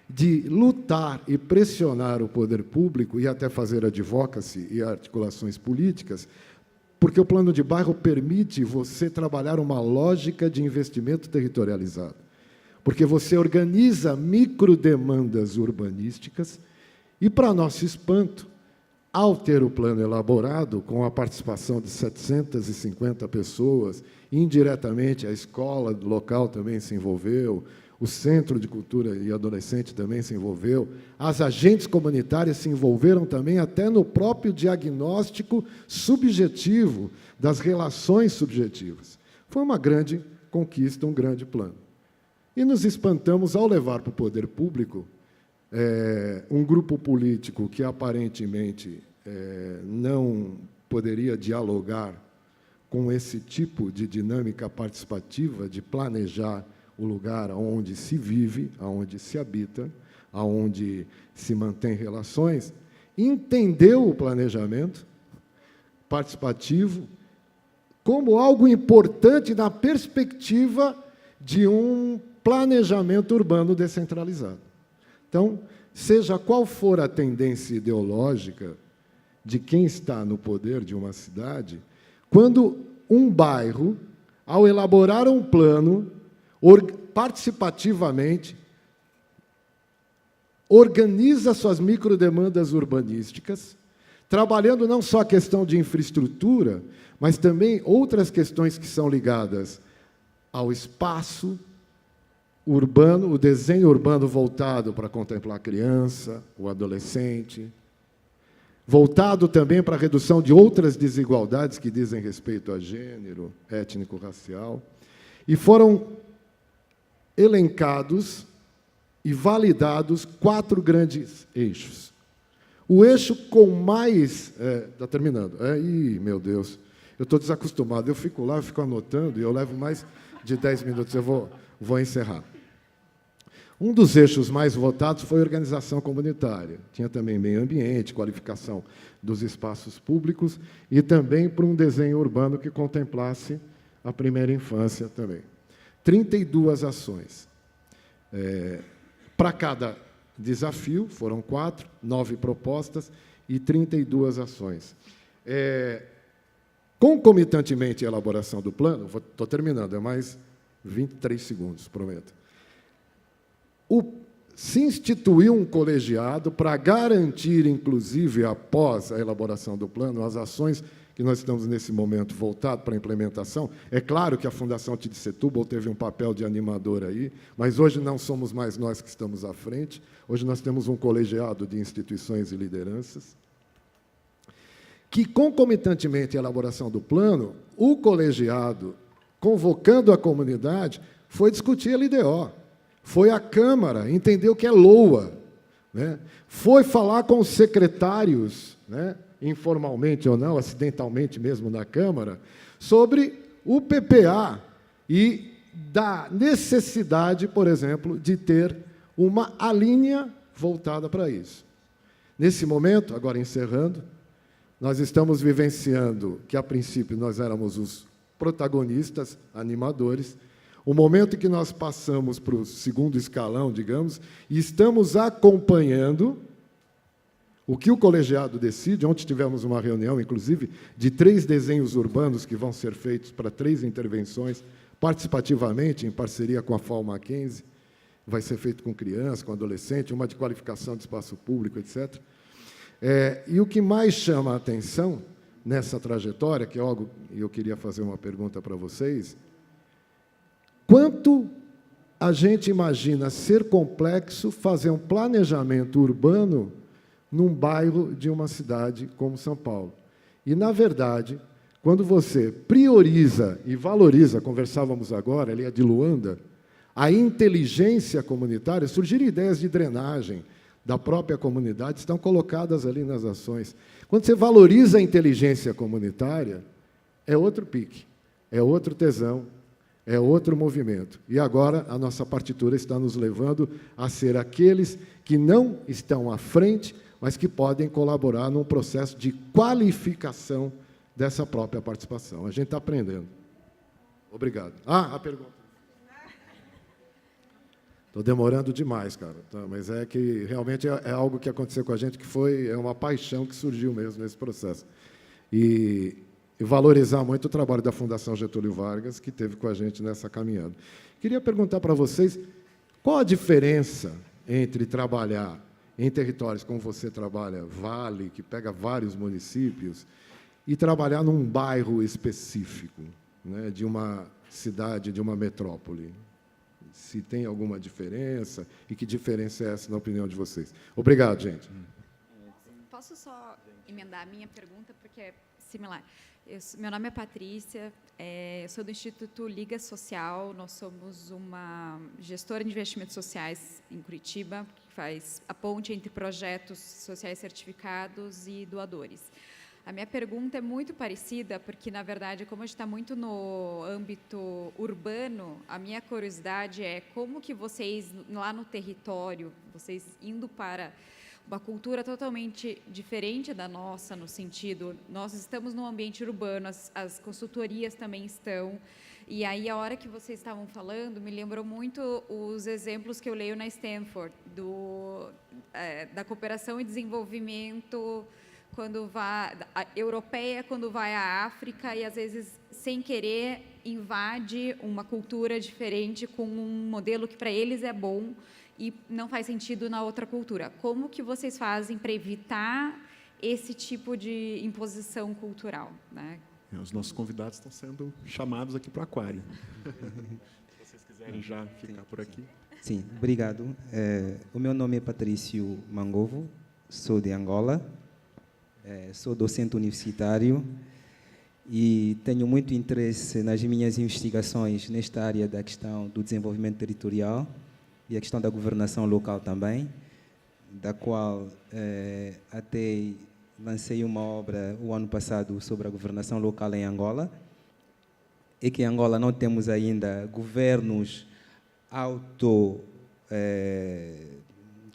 Speaker 12: de lutar e pressionar o poder público e até fazer advocacy e articulações políticas, porque o plano de bairro permite você trabalhar uma lógica de investimento territorializado, porque você organiza microdemandas urbanísticas e, para nosso espanto, ao ter o plano elaborado, com a participação de 750 pessoas, indiretamente a escola local também se envolveu, o Centro de Cultura e Adolescente também se envolveu, as agentes comunitárias se envolveram também até no próprio diagnóstico subjetivo das relações subjetivas. Foi uma grande conquista, um grande plano. E nos espantamos ao levar para o poder público um grupo político que, aparentemente, não poderia dialogar com esse tipo de dinâmica participativa, de planejar o lugar onde se vive, onde se habita, onde se mantém relações, entendeu o planejamento participativo como algo importante na perspectiva de um planejamento urbano descentralizado. Então, seja qual for a tendência ideológica de quem está no poder de uma cidade, quando um bairro, ao elaborar um plano, participativamente, organiza suas microdemandas urbanísticas, trabalhando não só a questão de infraestrutura, mas também outras questões que são ligadas ao espaço urbano, o desenho urbano voltado para contemplar a criança, o adolescente, voltado também para a redução de outras desigualdades que dizem respeito a gênero, étnico-racial, e foram elencados e validados 4 grandes eixos. O eixo com mais... Está terminando. Ih, meu Deus, eu estou desacostumado. Eu fico lá, eu fico anotando, e eu levo mais de 10 minutos. Eu vou encerrar. Um dos eixos mais votados foi a organização comunitária. Tinha também meio ambiente, qualificação dos espaços públicos e também para um desenho urbano que contemplasse a primeira infância também. 32 ações. Para cada desafio, foram 4, 9 propostas e 32 ações. Concomitantemente à elaboração do plano, estou terminando, é mais 23 segundos, prometo. Se instituiu um colegiado para garantir, inclusive, após a elaboração do plano, as ações que nós estamos, nesse momento, voltadas para a implementação. É claro que a Fundação Alcides Setúbal teve um papel de animador aí, mas hoje não somos mais nós que estamos à frente. Hoje nós temos um colegiado de instituições e lideranças que, concomitantemente à elaboração do plano, o colegiado, convocando a comunidade, foi discutir a LDO. Foi à Câmara, entendeu que é LOA, né? Foi falar com os secretários, né, informalmente ou não, acidentalmente mesmo na Câmara, sobre o PPA e da necessidade, por exemplo, de ter uma alínea voltada para isso. Nesse momento, agora encerrando, nós estamos vivenciando que, a princípio, nós éramos os protagonistas, animadores, o momento em que nós passamos para o segundo escalão, digamos, e estamos acompanhando o que o colegiado decide. Ontem tivemos uma reunião, inclusive, de 3 desenhos urbanos que vão ser feitos para 3 intervenções, participativamente, em parceria com a FAO Mackenzie. Vai ser feito com crianças, com adolescente, uma de qualificação de espaço público, etc. E o que mais chama a atenção nessa trajetória, que é algo, e eu queria fazer uma pergunta para vocês, quanto a gente imagina ser complexo fazer um planejamento urbano num bairro de uma cidade como São Paulo. E, na verdade, quando você prioriza e valoriza, conversávamos agora, ali é de Luanda, a inteligência comunitária, surgiram ideias de drenagem da própria comunidade, estão colocadas ali nas ações. Quando você valoriza a inteligência comunitária, é outro pique, é outro tesão, é outro movimento. E agora a nossa partitura está nos levando a ser aqueles que não estão à frente, mas que podem colaborar num processo de qualificação dessa própria participação. A gente está aprendendo. Obrigado. A pergunta. Estou demorando demais, cara, tá, mas é que realmente é algo que aconteceu com a gente, que é uma paixão que surgiu mesmo nesse processo. E valorizar muito o trabalho da Fundação Getúlio Vargas, que teve com a gente nessa caminhada. Queria perguntar para vocês qual a diferença entre trabalhar em territórios como você trabalha, Vale, que pega vários municípios, e trabalhar num bairro específico, né, de uma cidade, de uma metrópole. se tem alguma diferença e que diferença é essa, na opinião de vocês. Obrigado, gente.
Speaker 1: Posso só emendar a minha pergunta, porque é similar. Meu nome é Patrícia, eu sou do Instituto Liga Social, nós somos uma gestora de investimentos sociais em Curitiba, que faz a ponte entre projetos sociais certificados e doadores. A minha pergunta é muito parecida, porque, na verdade, como a gente está muito no âmbito urbano, a minha curiosidade é como que vocês, lá no território, vocês indo para uma cultura totalmente diferente da nossa, no sentido, nós estamos num ambiente urbano, as consultorias também estão, e aí a hora que vocês estavam falando, me lembrou muito os exemplos que eu leio na Stanford, da cooperação e desenvolvimento europeia, quando vai à África, e às vezes, sem querer, invade uma cultura diferente com um modelo que para eles é bom, e não faz sentido na outra cultura. Como que vocês fazem para evitar esse tipo de imposição cultural, né?
Speaker 2: Os nossos convidados estão sendo chamados aqui para o aquário. Se vocês quiserem já ficar por aqui.
Speaker 13: Sim, obrigado. O meu nome é Patrício Mangovo, sou de Angola, sou docente universitário e tenho muito interesse nas minhas investigações nesta área da questão do desenvolvimento territorial e a questão da governação local também, da qual até lancei uma obra o ano passado sobre a governação local em Angola, e que em Angola não temos ainda governos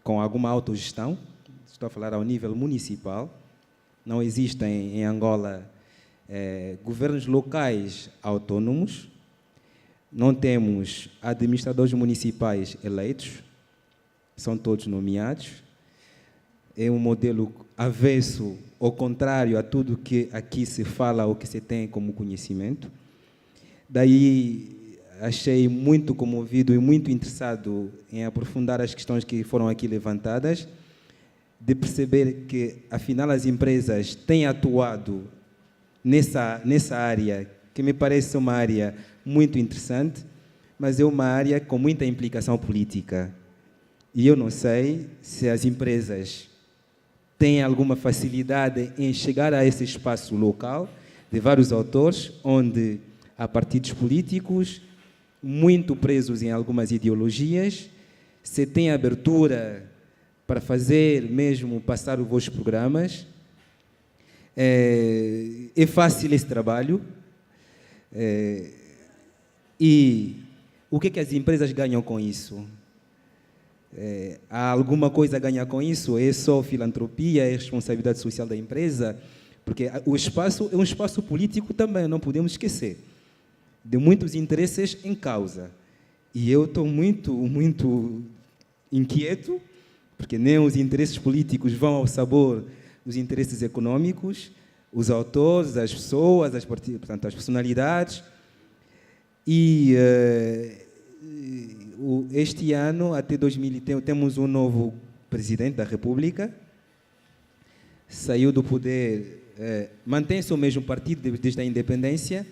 Speaker 13: com alguma autogestão, estou a falar ao nível municipal, não existem em Angola governos locais autônomos, não temos administradores municipais eleitos, são todos nomeados. É um modelo avesso, ao contrário a tudo que aqui se fala ou que se tem como conhecimento. Daí achei muito comovido e muito interessado em aprofundar as questões que foram aqui levantadas, de perceber que, afinal, as empresas têm atuado nessa área, que me parece uma área muito interessante, mas é uma área com muita implicação política. E eu não sei se as empresas têm alguma facilidade em chegar a esse espaço local de vários autores, onde há partidos políticos muito presos em algumas ideologias, se tem abertura para fazer mesmo passar os vossos programas. É fácil esse trabalho. E o que é que as empresas ganham com isso? Há alguma coisa a ganhar com isso? É só filantropia, é responsabilidade social da empresa? Porque o espaço é um espaço político também, não podemos esquecer, de muitos interesses em causa. E eu estou muito inquieto, porque nem os interesses políticos vão ao sabor dos interesses econômicos, os autores, as pessoas, portanto, as personalidades. E este ano, até 2000, temos um novo presidente da República, saiu do poder, mantém-se o mesmo partido desde a independência,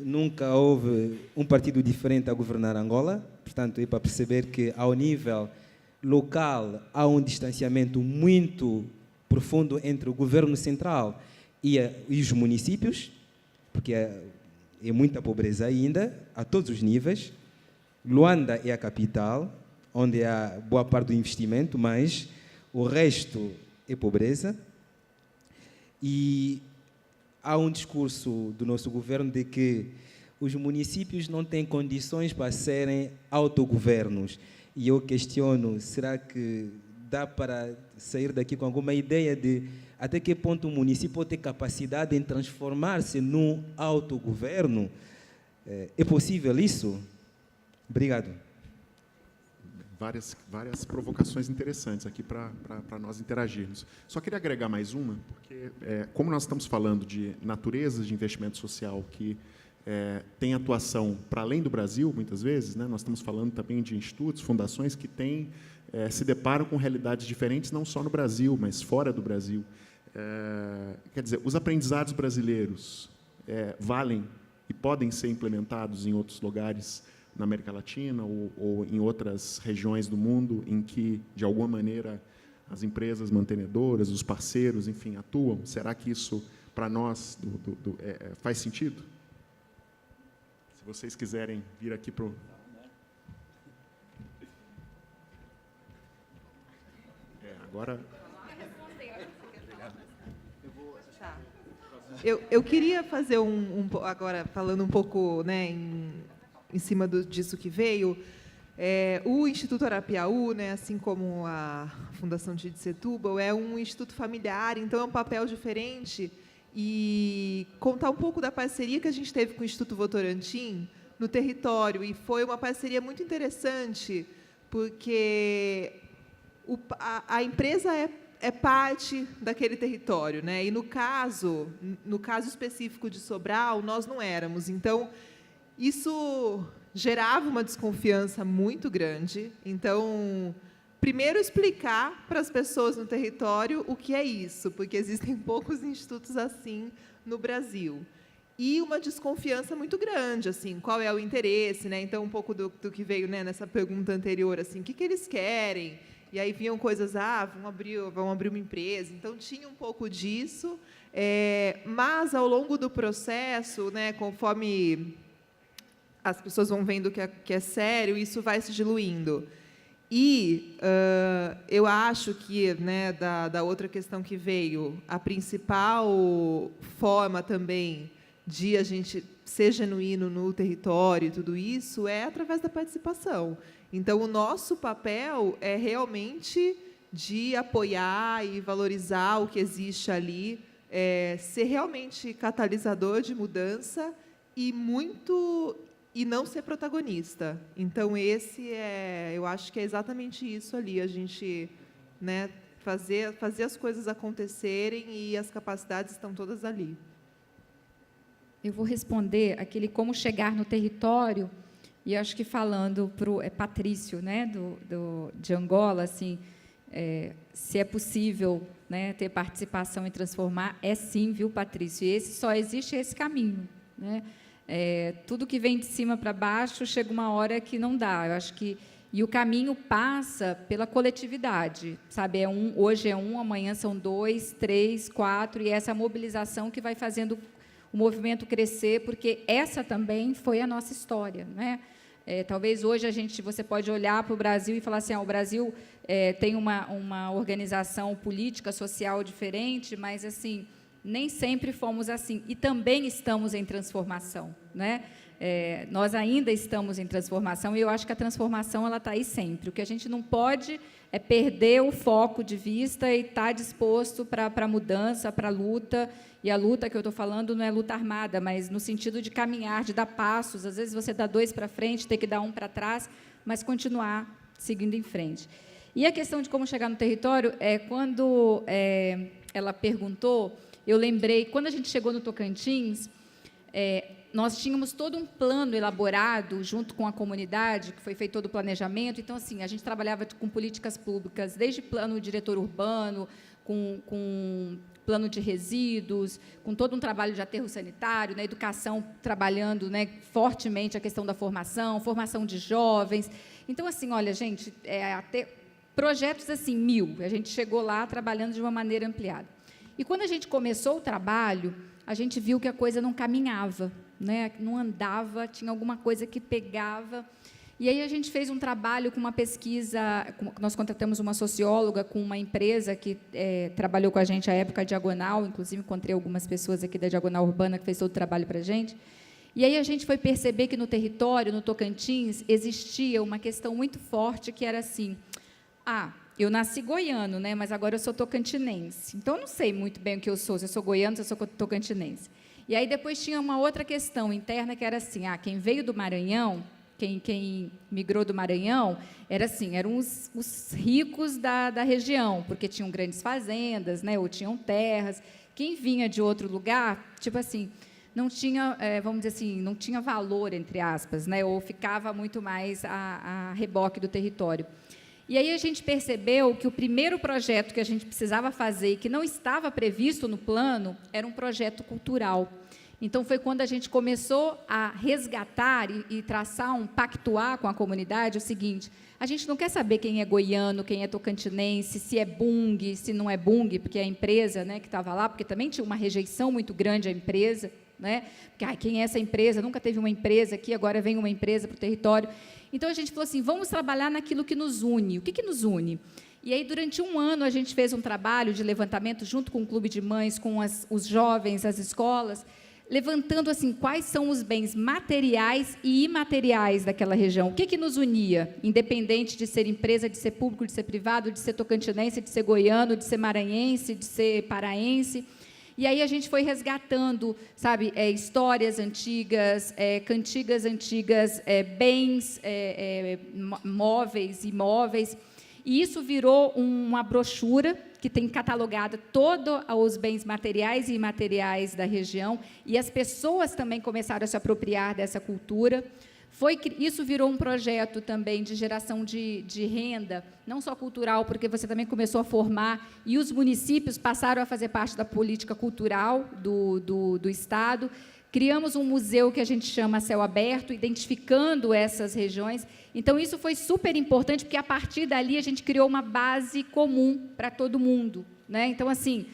Speaker 13: nunca houve um partido diferente a governar Angola, portanto, é para perceber que, ao nível local, há um distanciamento muito profundo entre o governo central e os municípios, porque é muita pobreza ainda, a todos os níveis. Luanda é a capital, onde há boa parte do investimento, mas o resto é pobreza. E há um discurso do nosso governo de que os municípios não têm condições para serem autogovernos. E eu questiono, será que dá para sair daqui com alguma ideia de até que ponto o município pode ter capacidade em transformar-se num autogoverno? É possível isso? Obrigado.
Speaker 2: Várias provocações interessantes aqui para nós interagirmos. Só queria agregar mais uma, porque como nós estamos falando de naturezas de investimento social que tem atuação para além do Brasil, muitas vezes, né? Nós estamos falando também de institutos, fundações que se deparam com realidades diferentes, não só no Brasil, mas fora do Brasil. Quer dizer, os aprendizados brasileiros valem e podem ser implementados em outros lugares na América Latina ou em outras regiões do mundo em que, de alguma maneira, as empresas mantenedoras, os parceiros, enfim, atuam? Será que isso, para nós, faz sentido? Se vocês quiserem vir aqui para o... Agora...
Speaker 6: Eu queria fazer agora, falando um pouco, né, em cima disso que veio, o Instituto Arapiaú, né, assim como a Fundação Tite Setúbal, é um instituto familiar, então é um papel diferente, e contar um pouco da parceria que a gente teve com o Instituto Votorantim no território, e foi uma parceria muito interessante, porque a empresa é parte daquele território, né? E no caso específico de Sobral, nós não éramos. Então, isso gerava uma desconfiança muito grande. Então, primeiro explicar para as pessoas no território o que é isso, porque existem poucos institutos assim no Brasil. E uma desconfiança muito grande, assim, qual é o interesse, né? Então, um pouco do que veio, né, nessa pergunta anterior, assim, o que eles querem? E aí vinham coisas, vão abrir uma empresa. Então, tinha um pouco disso. Mas, ao longo do processo, né, conforme as pessoas vão vendo que é sério, isso vai se diluindo. E eu acho que, né, da outra questão que veio, a principal forma também de a gente ser genuíno no território e tudo isso é através da participação. Então, o nosso papel é realmente de apoiar e valorizar o que existe ali, ser realmente catalisador de mudança e não ser protagonista. Então, eu acho que é exatamente isso ali, a gente, né, fazer as coisas acontecerem, e as capacidades estão todas ali.
Speaker 5: Eu vou responder aquele como chegar no território. E acho que falando para o Patrício, né, de Angola, assim, se é possível, né, ter participação e transformar, é sim, viu, Patrício? E só existe esse caminho, né? Tudo que vem de cima para baixo, chega uma hora que não dá. Eu acho que e o caminho passa pela coletividade, sabe? Hoje é um, amanhã são 2, 3, 4, e essa mobilização que vai fazendo o movimento crescer, porque essa também foi a nossa história, né? Talvez hoje você pode olhar para o Brasil e falar assim, o Brasil tem uma organização política, social diferente, mas assim, nem sempre fomos assim, e também estamos em transformação, né? Nós ainda estamos em transformação, e eu acho que a transformação está aí sempre. O que a gente não pode é perder o foco de vista e estar disposto para a mudança, para a luta. E a luta que eu estou falando não é luta armada, mas no sentido de caminhar, de dar passos. Às vezes você dá 2 para frente, tem que dar 1 para trás, mas continuar seguindo em frente. E a questão de como chegar no território, quando ela perguntou, eu lembrei, quando a gente chegou no Tocantins, nós tínhamos todo um plano elaborado junto com a comunidade, que foi feito todo o planejamento. Então, assim, a gente trabalhava com políticas públicas, desde plano diretor urbano, com plano de resíduos, com todo um trabalho de aterro sanitário, na educação, trabalhando, né, fortemente a questão da formação de jovens. Então, assim, olha, gente, até projetos assim, 1000. A gente chegou lá trabalhando de uma maneira ampliada. E quando a gente começou o trabalho, a gente viu que a coisa não caminhava, né? Não andava, tinha alguma coisa que pegava. E aí a gente fez um trabalho com uma pesquisa, nós contratamos uma socióloga com uma empresa que trabalhou com a gente à época, a Diagonal, inclusive encontrei algumas pessoas aqui da Diagonal Urbana que fez todo o trabalho para a gente. E aí a gente foi perceber que no território, no Tocantins, existia uma questão muito forte que era assim, eu nasci goiano, né, mas agora eu sou tocantinense. Então, eu não sei muito bem o que eu sou, se eu sou goiano, se eu sou tocantinense. E aí depois tinha uma outra questão interna que era assim, quem veio do Maranhão, quem migrou do Maranhão, eram os ricos da região, porque tinham grandes fazendas, né, ou tinham terras. Quem vinha de outro lugar, tipo assim, não tinha, vamos dizer assim, não tinha valor, entre aspas, né, ou ficava muito mais a reboque do território. E aí a gente percebeu que o primeiro projeto que a gente precisava fazer, que não estava previsto no plano, era um projeto cultural. Então, foi quando a gente começou a resgatar e traçar pactuar com a comunidade o seguinte: a gente não quer saber quem é goiano, quem é tocantinense, se é Bung, se não é Bung, porque é a empresa, né, que estava lá, porque também tinha uma rejeição muito grande à empresa, né, porque quem é essa empresa? Nunca teve uma empresa aqui, agora vem uma empresa para o território. Então, a gente falou assim, vamos trabalhar naquilo que nos une. O que nos une? E aí, durante um ano, a gente fez um trabalho de levantamento junto com o Clube de Mães, com os jovens, as escolas, levantando assim, quais são os bens materiais e imateriais daquela região. O que nos unia, independente de ser empresa, de ser público, de ser privado, de ser tocantinense, de ser goiano, de ser maranhense, de ser paraense. E aí a gente foi resgatando, sabe, histórias antigas, cantigas antigas, bens móveis, imóveis. E isso virou uma brochura que tem catalogado todos os bens materiais e imateriais da região, e as pessoas também começaram a se apropriar dessa cultura. Isso virou um projeto também de geração de renda, não só cultural, porque você também começou a formar, e os municípios passaram a fazer parte da política cultural do Estado. Criamos um museu que a gente chama Céu Aberto, identificando essas regiões. Então, isso foi super importante, porque, a partir dali, a gente criou uma base comum para todo mundo, né? Então, assim,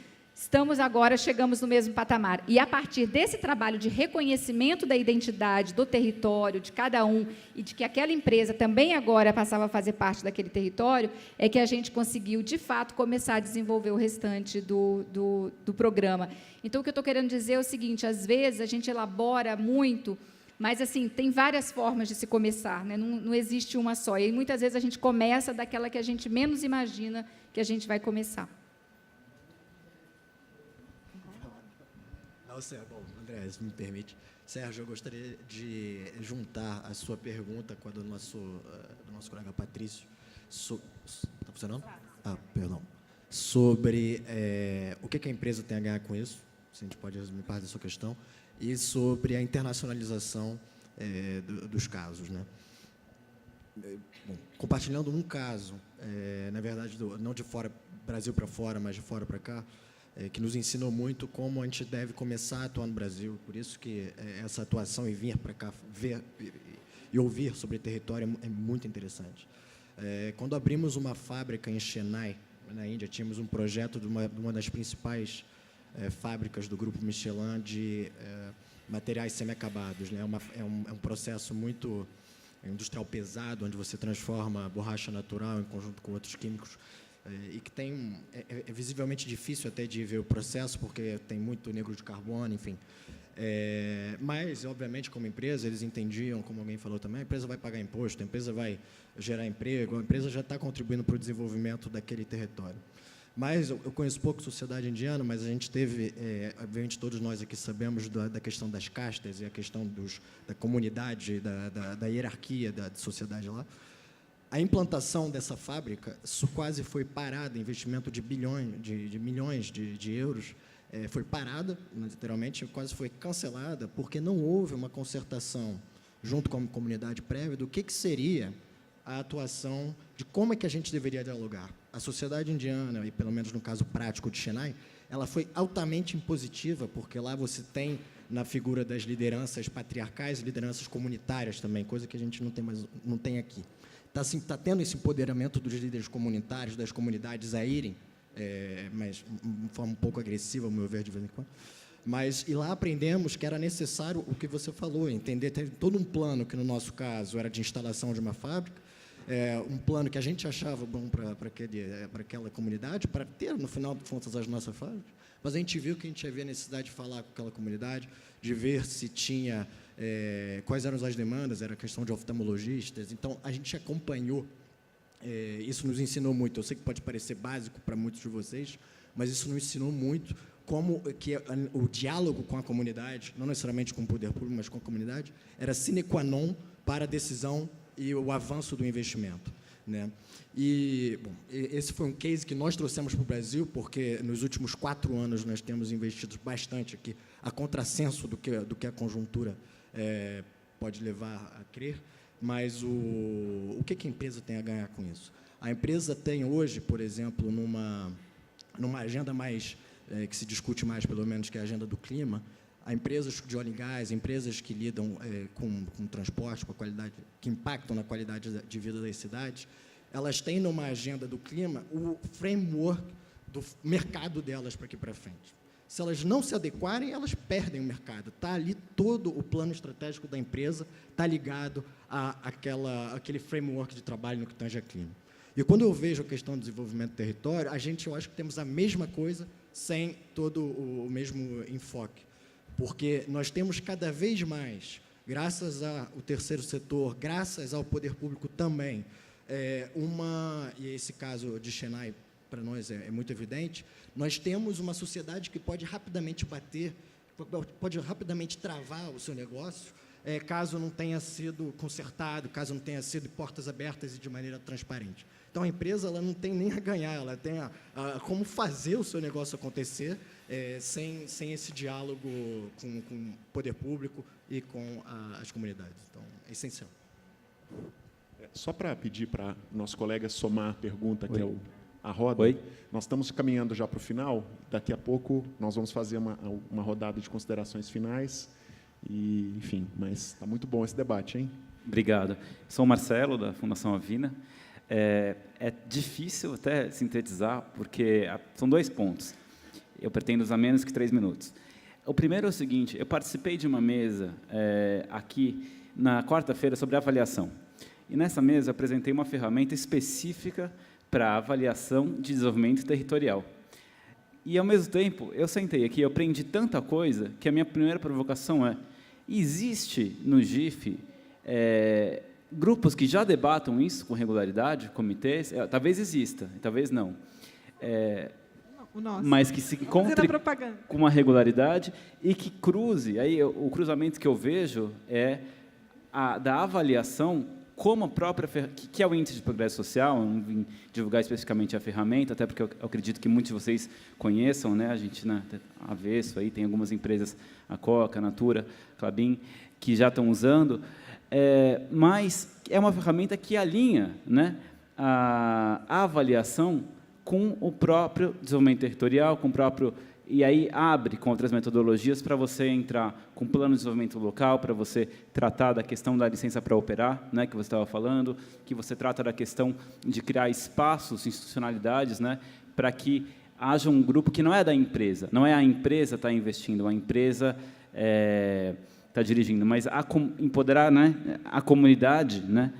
Speaker 5: chegamos no mesmo patamar. E, a partir desse trabalho de reconhecimento da identidade do território, de cada um, e de que aquela empresa também agora passava a fazer parte daquele território, é que a gente conseguiu, de fato, começar a desenvolver o restante do programa. Então, o que eu estou querendo dizer é o seguinte: às vezes, a gente elabora muito, mas, assim, tem várias formas de se começar, né? Não existe uma só. E, muitas vezes, a gente começa daquela que a gente menos imagina que a gente vai começar.
Speaker 9: Bom, André, se me permite. Sérgio, eu gostaria de juntar a sua pergunta com a do nosso colega Patrício. Está funcionando? Perdão. Sobre o que a empresa tem a ganhar com isso, se a gente pode resumir parte da sua questão, e sobre a internacionalização dos casos, né? Bom, compartilhando um caso, na verdade, não de fora, Brasil para fora, mas de fora para cá, que nos ensinou muito como a gente deve começar a atuar no Brasil. Por isso que essa atuação e vir para cá ver e ouvir sobre território é muito interessante. Quando abrimos uma fábrica em Chennai, na Índia, tínhamos um projeto de uma das principais fábricas do Grupo Michelin de materiais semi-acabados, né? É um processo muito industrial pesado, onde você transforma borracha natural em conjunto com outros químicos, e que é visivelmente difícil até de ver o processo, porque tem muito negro de carbono, enfim. Mas, obviamente, como empresa, eles entendiam, como alguém falou também, a empresa vai pagar imposto, a empresa vai gerar emprego, a empresa já está contribuindo para o desenvolvimento daquele território. Mas eu conheço pouco sociedade indiana, mas a gente teve, obviamente todos nós aqui sabemos da questão das castas e a questão da comunidade, da hierarquia da sociedade lá. A implantação dessa fábrica quase foi parada, investimento de milhões de euros, foi parada, literalmente, quase foi cancelada, porque não houve uma concertação junto com a comunidade prévia do que seria a atuação, de como é que a gente deveria dialogar. A sociedade indiana, e pelo menos no caso prático de Chennai, ela foi altamente impositiva, porque lá você tem, na figura das lideranças patriarcais, lideranças comunitárias também, coisa que a gente não tem aqui. Está tendo esse empoderamento dos líderes comunitários, das comunidades a irem, mas de forma um pouco agressiva, ao meu ver, de vez em quando. E lá aprendemos que era necessário o que você falou, entender, teve todo um plano que, no nosso caso, era de instalação de uma fábrica, um plano que a gente achava bom para aquela comunidade, para ter, no final de contas, as nossas fábricas, mas a gente viu que a gente havia necessidade de falar com aquela comunidade, de ver se tinha, quais eram as demandas, era questão de oftalmologistas, então a gente acompanhou, isso nos ensinou muito. Eu sei que pode parecer básico para muitos de vocês, mas isso nos ensinou muito como que o diálogo com a comunidade, não necessariamente com o poder público, mas com a comunidade, era sine qua non para a decisão e o avanço do investimento, né? Bom, esse foi um case que nós trouxemos para o Brasil, porque nos últimos 4 anos nós temos investido bastante aqui, a contrassenso do que a conjuntura pode levar a crer, mas o que a empresa tem a ganhar com isso? A empresa tem hoje, por exemplo, numa agenda mais, que se discute mais, pelo menos, que é a agenda do clima, a empresas de óleo e gás, empresas que lidam com transporte, com a qualidade, que impactam na qualidade de vida das cidades, elas têm numa agenda do clima o framework do mercado delas para aqui para frente. Se elas não se adequarem, elas perdem o mercado. Está ali todo o plano estratégico da empresa, está ligado àquele framework de trabalho no que tange a clima. E quando eu vejo a questão do desenvolvimento do território, eu acho que temos a mesma coisa sem todo o mesmo enfoque. Porque nós temos cada vez mais, graças ao terceiro setor, graças ao poder público também, e esse caso de Chennai, para nós é muito evidente, nós temos uma sociedade que pode rapidamente pode rapidamente travar o seu negócio, caso não tenha sido consertado, caso não tenha sido de portas abertas e de maneira transparente. Então, a empresa ela não tem nem a ganhar, ela tem como fazer o seu negócio acontecer sem esse diálogo com o poder público e com as comunidades. Então, é essencial.
Speaker 2: Só para pedir para o nosso colega somar a pergunta, que é a roda.
Speaker 14: Oi.
Speaker 2: Nós estamos caminhando já para o final. Daqui a pouco nós vamos fazer uma rodada de considerações finais. E, enfim, mas está muito bom esse debate, hein?
Speaker 14: Obrigado. Sou o Marcelo, da Fundação Avina. É difícil até sintetizar, porque são 2 pontos. Eu pretendo usar menos que 3 minutos. O primeiro é o seguinte: eu participei de uma mesa aqui na quarta-feira sobre avaliação. E nessa mesa eu apresentei uma ferramenta específica para avaliação de desenvolvimento territorial. E, ao mesmo tempo, eu sentei aqui, eu aprendi tanta coisa, que a minha primeira provocação existe no GIF grupos que já debatam isso com regularidade, comitês, talvez exista, talvez não, mas que se encontre com uma regularidade e que cruze. Aí, o cruzamento que eu vejo é da avaliação como a própria, que é o índice de progresso social. Eu não vim divulgar especificamente a ferramenta, até porque eu acredito que muitos de vocês conheçam, né? A gente, na Avesso, aí tem algumas empresas, a Coca, a Natura, a Klabin, que já estão usando, mas é uma ferramenta que alinha, né, a avaliação com o próprio desenvolvimento territorial, com o próprio... E aí abre com outras metodologias para você entrar com plano de desenvolvimento local, para você tratar da questão da licença para operar, né, que você estava falando, que você trata da questão de criar espaços, institucionalidades, né, para que haja um grupo que não é da empresa, não é a empresa está investindo, a empresa está dirigindo, mas empoderar, né, a comunidade, né,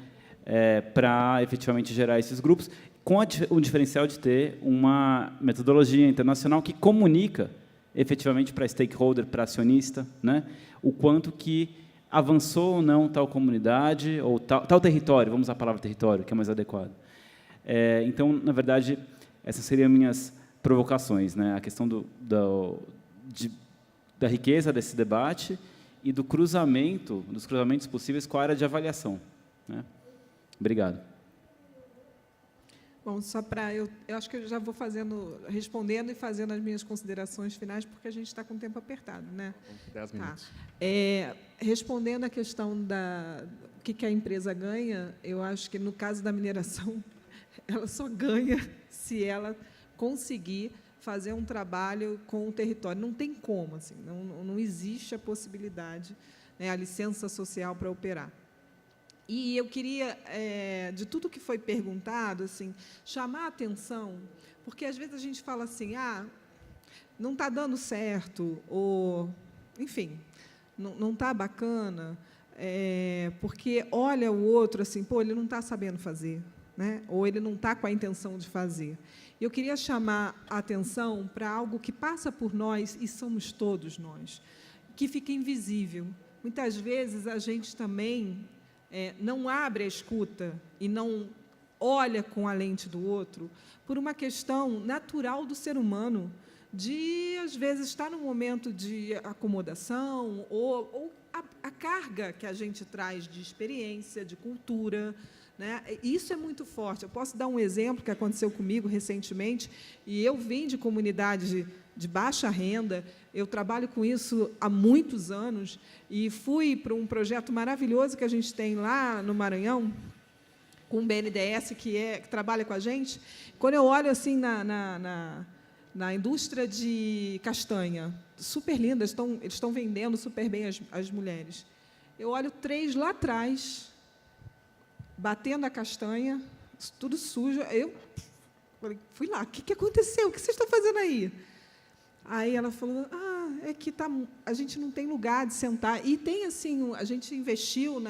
Speaker 14: para efetivamente gerar esses grupos, com o diferencial de ter uma metodologia internacional que comunica efetivamente para stakeholder, para acionista, né, o quanto que avançou ou não tal comunidade, ou tal território, vamos usar a palavra território, que é mais adequado. Então, na verdade, essas seriam minhas provocações, né, a questão da riqueza desse debate e dos cruzamentos possíveis com a área de avaliação, né. Obrigado.
Speaker 4: Bom, só para eu acho que eu já vou respondendo e fazendo as minhas considerações finais, porque a gente está com o tempo apertado, né?
Speaker 2: 10 minutos.
Speaker 4: Respondendo à questão do que a empresa ganha, eu acho que no caso da mineração, ela só ganha se ela conseguir fazer um trabalho com o território. Não tem como, assim, não existe a possibilidade, né, a licença social para operar. E eu queria, de tudo que foi perguntado, assim, chamar a atenção, porque às vezes a gente fala assim, não está dando certo, ou, enfim, não está bacana, porque olha o outro assim, pô, ele não está sabendo fazer, né? Ou ele não está com a intenção de fazer. Eu queria chamar a atenção para algo que passa por nós, e somos todos nós, que fica invisível. Muitas vezes a gente também não abre a escuta e não olha com a lente do outro por uma questão natural do ser humano de, às vezes, estar num momento de acomodação ou a carga que a gente traz de experiência, de cultura, né? Isso é muito forte. Eu posso dar um exemplo que aconteceu comigo recentemente, e eu vim de comunidade de baixa renda, eu trabalho com isso há muitos anos, e fui para um projeto maravilhoso que a gente tem lá no Maranhão, com o BNDES, que trabalha com a gente. Quando eu olho assim na indústria de castanha, super linda, eles estão vendendo super bem as mulheres. Eu olho 3 lá atrás, batendo a castanha, tudo sujo. Eu fui lá, o que aconteceu? O que vocês estão fazendo aí? Aí ela falou, é que a gente não tem lugar de sentar. E tem assim, a gente investiu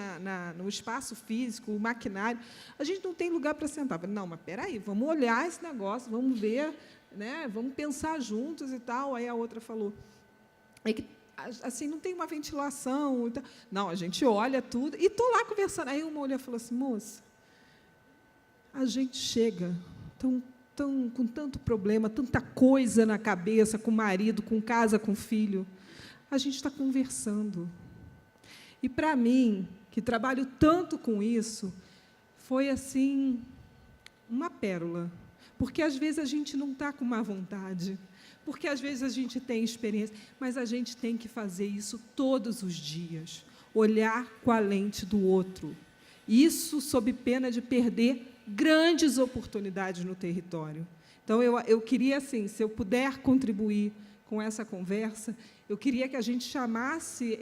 Speaker 4: no espaço físico, o maquinário, a gente não tem lugar para sentar. Eu falei, não, mas espera aí, vamos olhar esse negócio, vamos ver, né, vamos pensar juntos e tal. Aí a outra falou, que assim, não tem uma ventilação. Não, a gente olha tudo. E estou lá conversando. Aí uma olhou e falou assim, moça, a gente chega com tanto problema, tanta coisa na cabeça, com o marido, com casa, com o filho. A gente está conversando. E, para mim, que trabalho tanto com isso, foi, assim, uma pérola. Porque, às vezes, a gente não está com má vontade, porque, às vezes, a gente tem experiência, mas a gente tem que fazer isso todos os dias, olhar com a lente do outro. Isso sob pena de perder grandes oportunidades no território. Então, eu queria, assim, se eu puder contribuir com essa conversa, eu queria que a gente chamasse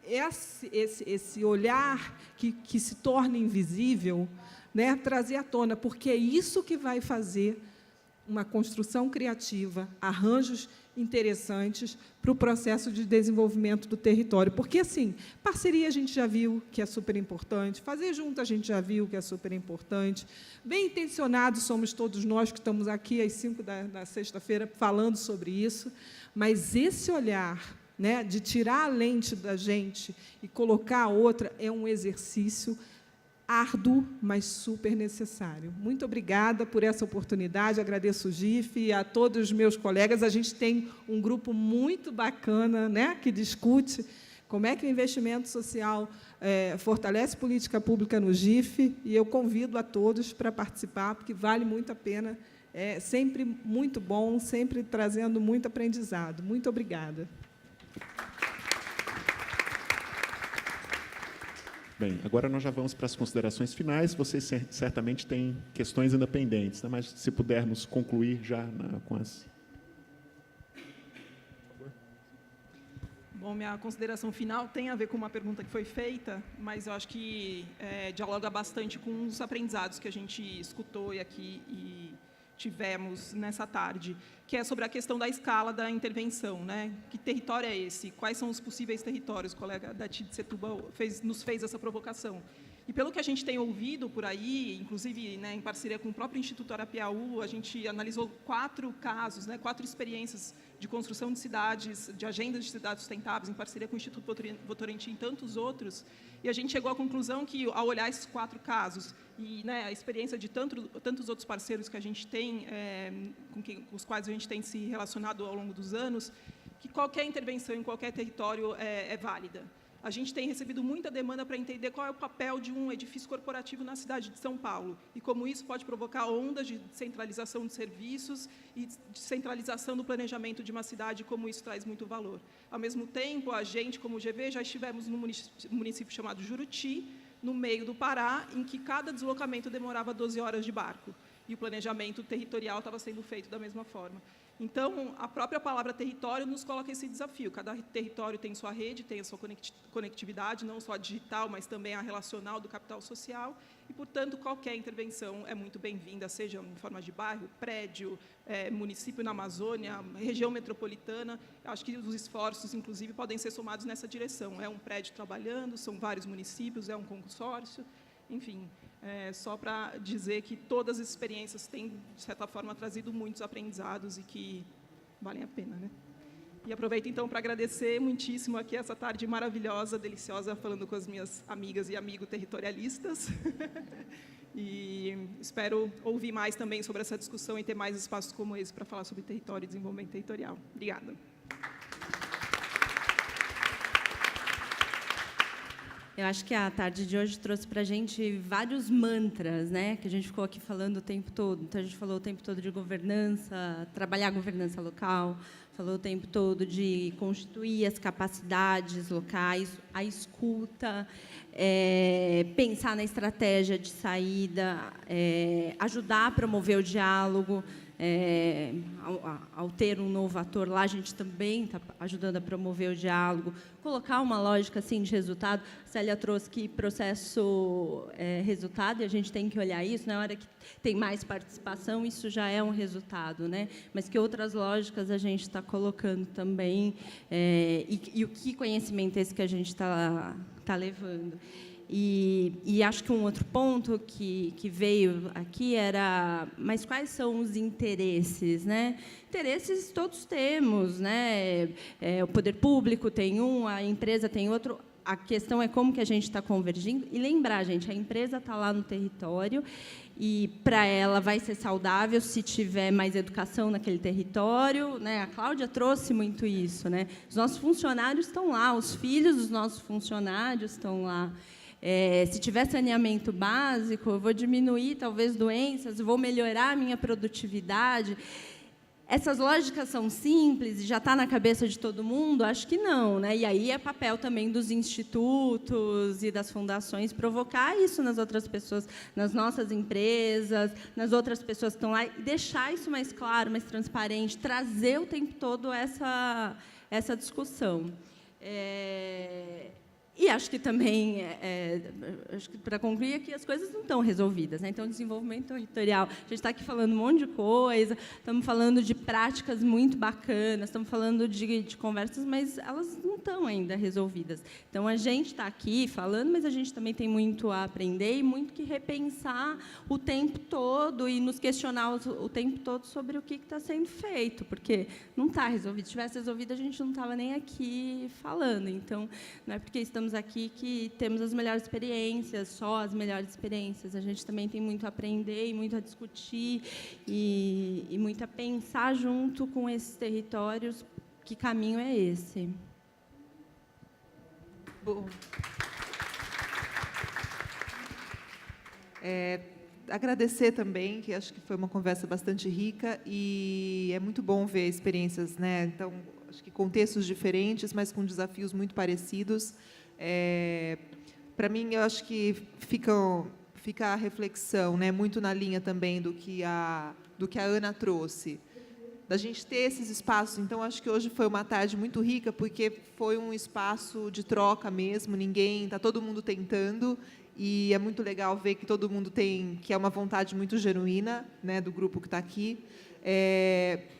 Speaker 4: esse olhar que se torna invisível, né, trazer à tona, porque é isso que vai fazer uma construção criativa, arranjos interessantes para o processo de desenvolvimento do território. Porque, assim, parceria a gente já viu que é super importante, fazer junto a gente já viu que é super importante, bem intencionados somos todos nós que estamos aqui às 5 da sexta-feira falando sobre isso, mas esse olhar, né, de tirar a lente da gente e colocar a outra é um exercício árduo, mas super necessário. Muito obrigada por essa oportunidade, agradeço o GIF e a todos os meus colegas. A gente tem um grupo muito bacana, né, que discute como é que o investimento social fortalece política pública no GIF, e eu convido a todos para participar, porque vale muito a pena, é sempre muito bom, sempre trazendo muito aprendizado. Muito obrigada.
Speaker 2: Bem, agora nós já vamos para as considerações finais. Vocês certamente têm questões ainda pendentes, né? Mas se pudermos concluir já com as...
Speaker 4: Bom, minha consideração final tem a ver com uma pergunta que foi feita, mas eu acho que dialoga bastante com os aprendizados que a gente escutou e tivemos nessa tarde, que é sobre a questão da escala da intervenção, né? Que território é esse? Quais são os possíveis territórios? O colega da TID-Setúbal nos fez essa provocação. E, pelo que a gente tem ouvido por aí, inclusive, né, em parceria com o próprio Instituto Arapiaú, a gente analisou 4 casos, né, 4 experiências de construção de cidades, de agendas de cidades sustentáveis, em parceria com o Instituto Votorantim e tantos outros, e a gente chegou à conclusão que, ao olhar esses 4 casos, e, né, a experiência de tantos outros parceiros que a gente tem, com os quais a gente tem se relacionado ao longo dos anos, que qualquer intervenção em qualquer território é válida. A gente tem recebido muita demanda para entender qual é o papel de um edifício corporativo na cidade de São Paulo e como isso pode provocar ondas de centralização de serviços e de centralização do planejamento de uma cidade, como isso traz muito valor. Ao mesmo tempo, a gente, como GV, já estivemos num município chamado Juruti, no meio do Pará, em que cada deslocamento demorava 12 horas de barco, e o planejamento territorial estava sendo feito da mesma forma. Então, a própria palavra território nos coloca esse desafio. Cada território tem sua rede, tem a sua conectividade, não só a digital, mas também a relacional do capital social, e, portanto, qualquer intervenção é muito bem-vinda, seja em forma de bairro, prédio, município na Amazônia, região metropolitana. Acho que os esforços, inclusive, podem ser somados nessa direção. É um prédio trabalhando, são vários municípios, é um consórcio, enfim... só para dizer que todas as experiências têm, de certa forma, trazido muitos aprendizados e que valem a pena, né? E aproveito, então, para agradecer muitíssimo aqui essa tarde maravilhosa, deliciosa, falando com as minhas amigas e amigos territorialistas. E espero ouvir mais também sobre essa discussão e ter mais espaços como esse para falar sobre território e desenvolvimento territorial. Obrigada.
Speaker 8: Eu acho que a tarde de hoje trouxe para a gente vários mantras, né, que a gente ficou aqui falando o tempo todo. Então, a gente falou o tempo todo de governança, trabalhar a governança local, falou o tempo todo de constituir as capacidades locais, a escuta, pensar na estratégia de saída, ajudar a promover o diálogo. Ao ter um novo ator lá, a gente também está ajudando a promover o diálogo, colocar uma lógica assim de resultado. A Célia trouxe que processo é resultado, e a gente tem que olhar isso. Na hora que tem mais participação, isso já é um resultado, né? Mas que outras lógicas a gente está colocando também, e o que conhecimento é esse que a gente está levando. E acho que um outro ponto que veio aqui era, mas quais são os interesses, né? Interesses todos temos, né? O poder público tem um, a empresa tem outro. A questão é como que a gente está convergindo. E lembrar, gente, a empresa está lá no território e, para ela, vai ser saudável se tiver mais educação naquele território, né? A Cláudia trouxe muito isso, né? Os nossos funcionários estão lá, os filhos dos nossos funcionários estão lá. Se tiver saneamento básico, eu vou diminuir, talvez, doenças, vou melhorar a minha produtividade. Essas lógicas são simples e já está na cabeça de todo mundo? Acho que não, né? E aí é papel também dos institutos e das fundações provocar isso nas outras pessoas, nas nossas empresas, nas outras pessoas que estão lá, e deixar isso mais claro, mais transparente, trazer o tempo todo essa discussão. E acho que também, acho que, para concluir, aqui as coisas não estão resolvidas, né? Então, desenvolvimento territorial, a gente está aqui falando um monte de coisa, estamos falando de práticas muito bacanas, estamos falando de conversas, mas elas não estão ainda resolvidas. Então, a gente está aqui falando, mas a gente também tem muito a aprender e muito que repensar o tempo todo e nos questionar o tempo todo sobre o que está sendo feito, porque não está resolvido. Se tivesse resolvido, a gente não estava nem aqui falando. Então, não é porque estamos aqui que temos as melhores experiências, só as melhores experiências. A gente também tem muito a aprender e muito a discutir e muito a pensar junto com esses territórios que caminho é esse.
Speaker 6: Bom. Agradecer também, que acho que foi uma conversa bastante rica e é muito bom ver experiências, né? Então, acho que contextos diferentes, mas com desafios muito parecidos. Para mim, eu acho que fica a reflexão, né, muito na linha também do que a Ana trouxe, da gente ter esses espaços. Então, acho que hoje foi uma tarde muito rica, porque foi um espaço de troca mesmo, está todo mundo tentando, e é muito legal ver que todo mundo tem, que é uma vontade muito genuína, né, do grupo que está aqui.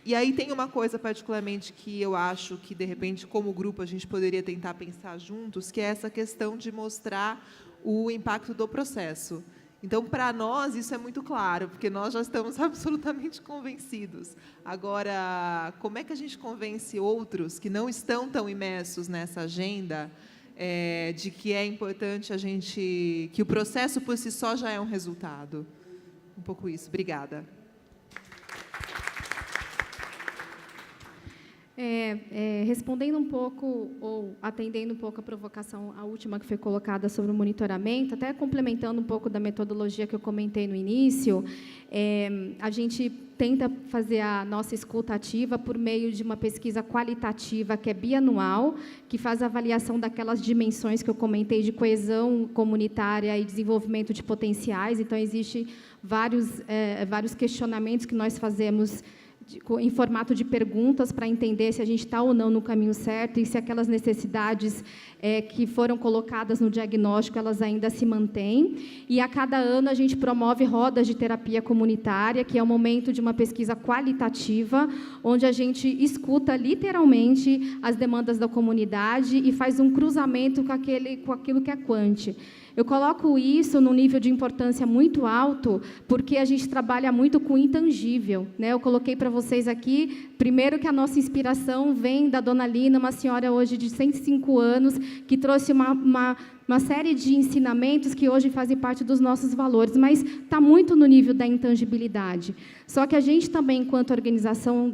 Speaker 6: E aí tem uma coisa particularmente que eu acho que, de repente, como grupo, a gente poderia tentar pensar juntos, que é essa questão de mostrar o impacto do processo. Então, para nós, isso é muito claro, porque nós já estamos absolutamente convencidos. Agora, como é que a gente convence outros que não estão tão imersos nessa agenda, de que é importante que o processo por si só já é um resultado? Um pouco isso. Obrigada.
Speaker 3: Respondendo um pouco, ou atendendo um pouco a provocação, a última que foi colocada sobre o monitoramento, até complementando um pouco da metodologia que eu comentei no início, a gente tenta fazer a nossa escuta ativa por meio de uma pesquisa qualitativa que é bianual, que faz a avaliação daquelas dimensões que eu comentei de coesão comunitária e desenvolvimento de potenciais. Então, existem vários questionamentos que nós fazemos em formato de perguntas para entender se a gente está ou não no caminho certo e se aquelas necessidades que foram colocadas no diagnóstico, elas ainda se mantêm. E, a cada ano, a gente promove rodas de terapia comunitária, que é um momento de uma pesquisa qualitativa, onde a gente escuta, literalmente, as demandas da comunidade e faz um cruzamento com aquilo que é quant. Eu coloco isso num nível de importância muito alto, porque a gente trabalha muito com o intangível, né? Eu coloquei para vocês aqui, primeiro, que a nossa inspiração vem da Dona Lina, uma senhora hoje de 105 anos, que trouxe uma série de ensinamentos que hoje fazem parte dos nossos valores, mas está muito no nível da intangibilidade. Só que a gente também, enquanto organização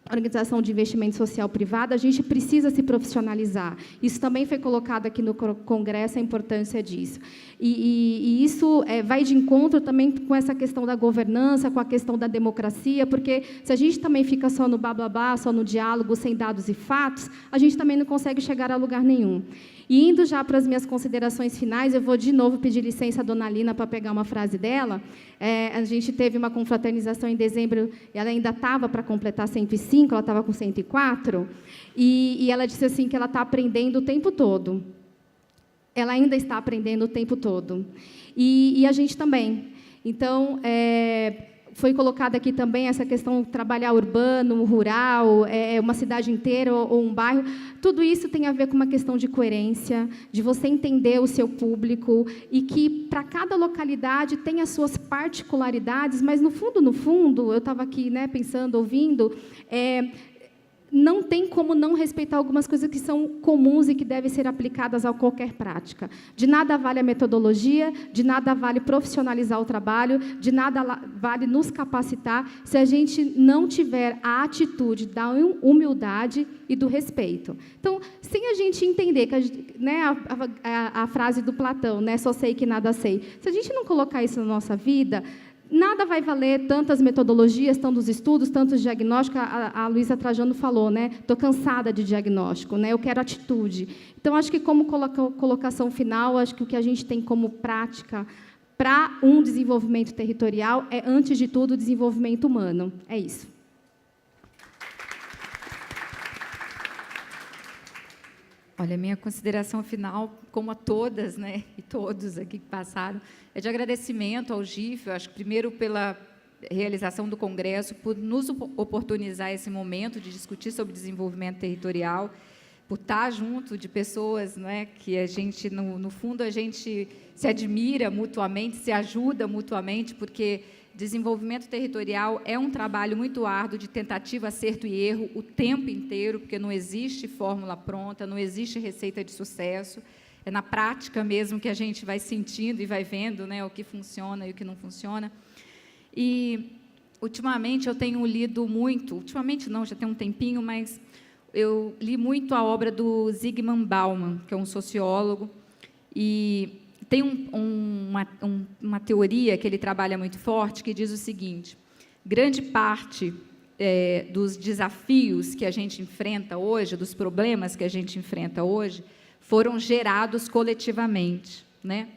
Speaker 3: organização de investimento social privado, a gente precisa se profissionalizar. Isso também foi colocado aqui no Congresso, a importância disso. E isso vai de encontro também com essa questão da governança, com a questão da democracia, porque se a gente também fica só no blá-blá-blá, só no diálogo, sem dados e fatos, a gente também não consegue chegar a lugar nenhum. E indo já para as minhas considerações finais, eu vou de novo pedir licença à dona Lina para pegar uma frase dela. A gente teve uma confraternização em dezembro, ela ainda estava para completar 105, ela estava com 104, e ela disse assim que ela está aprendendo o tempo todo. Ela ainda está aprendendo o tempo todo. E a gente também. Então, foi colocada aqui também essa questão de trabalhar urbano, rural, uma cidade inteira ou um bairro. Tudo isso tem a ver com uma questão de coerência, de você entender o seu público e que, para cada localidade, tem as suas particularidades, mas, no fundo, eu estava aqui, né, pensando, ouvindo, não tem como não respeitar algumas coisas que são comuns e que devem ser aplicadas a qualquer prática. De nada vale a metodologia, de nada vale profissionalizar o trabalho, de nada vale nos capacitar se a gente não tiver a atitude da humildade e do respeito. Então, sem a gente entender que a frase do Platão, né, só sei que nada sei, se a gente não colocar isso na nossa vida, nada vai valer tantas metodologias, tantos estudos, tantos diagnósticos. A Luísa Trajano falou, né? Estou cansada de diagnóstico, né? Eu quero atitude. Então, acho que, como colocação final, acho que o que a gente tem como prática para um desenvolvimento territorial é, antes de tudo, o desenvolvimento humano. É isso.
Speaker 5: Olha, minha consideração final, como a todas, né, e todos aqui que passaram, é de agradecimento ao GIF, eu acho que primeiro pela realização do Congresso, por nos oportunizar esse momento de discutir sobre desenvolvimento territorial, por estar junto de pessoas, né, que a gente, no fundo, a gente se admira mutuamente, se ajuda mutuamente, porque desenvolvimento territorial é um trabalho muito árduo de tentativa, acerto e erro o tempo inteiro, porque não existe fórmula pronta, não existe receita de sucesso. É na prática mesmo que a gente vai sentindo e vai vendo, né, o que funciona e o que não funciona. E, ultimamente, eu tenho lido muito, ultimamente não, já tem um tempinho, mas eu li muito a obra do Zygmunt Bauman, que é um sociólogo, e tem uma teoria que ele trabalha muito forte, que diz o seguinte: grande parte dos desafios que a gente enfrenta hoje, dos problemas que a gente enfrenta hoje, foram gerados coletivamente, né?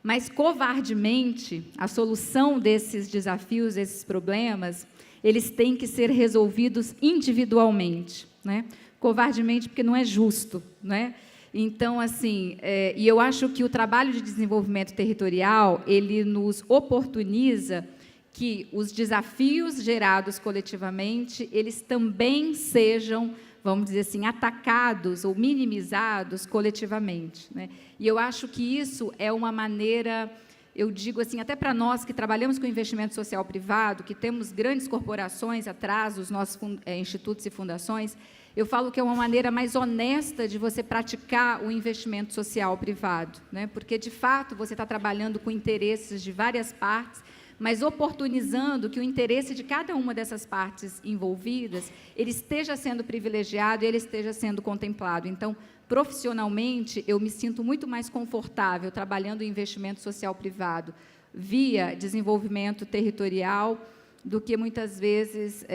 Speaker 5: Mas, covardemente, a solução desses desafios, desses problemas, eles têm que ser resolvidos individualmente, né? Covardemente, porque não é justo, né? Então, assim, e eu acho que o trabalho de desenvolvimento territorial, ele nos oportuniza que os desafios gerados coletivamente, eles também sejam, vamos dizer assim, atacados ou minimizados coletivamente, né? E eu acho que isso é uma maneira, eu digo assim, até para nós que trabalhamos com investimento social privado, que temos grandes corporações atrás dos nossos institutos e fundações, eu falo que é uma maneira mais honesta de você praticar o investimento social privado, né? Porque, de fato, você está trabalhando com interesses de várias partes, mas oportunizando que o interesse de cada uma dessas partes envolvidas, ele esteja sendo privilegiado e ele esteja sendo contemplado. Então, profissionalmente, eu me sinto muito mais confortável trabalhando em investimento social privado via desenvolvimento territorial, do que, muitas vezes,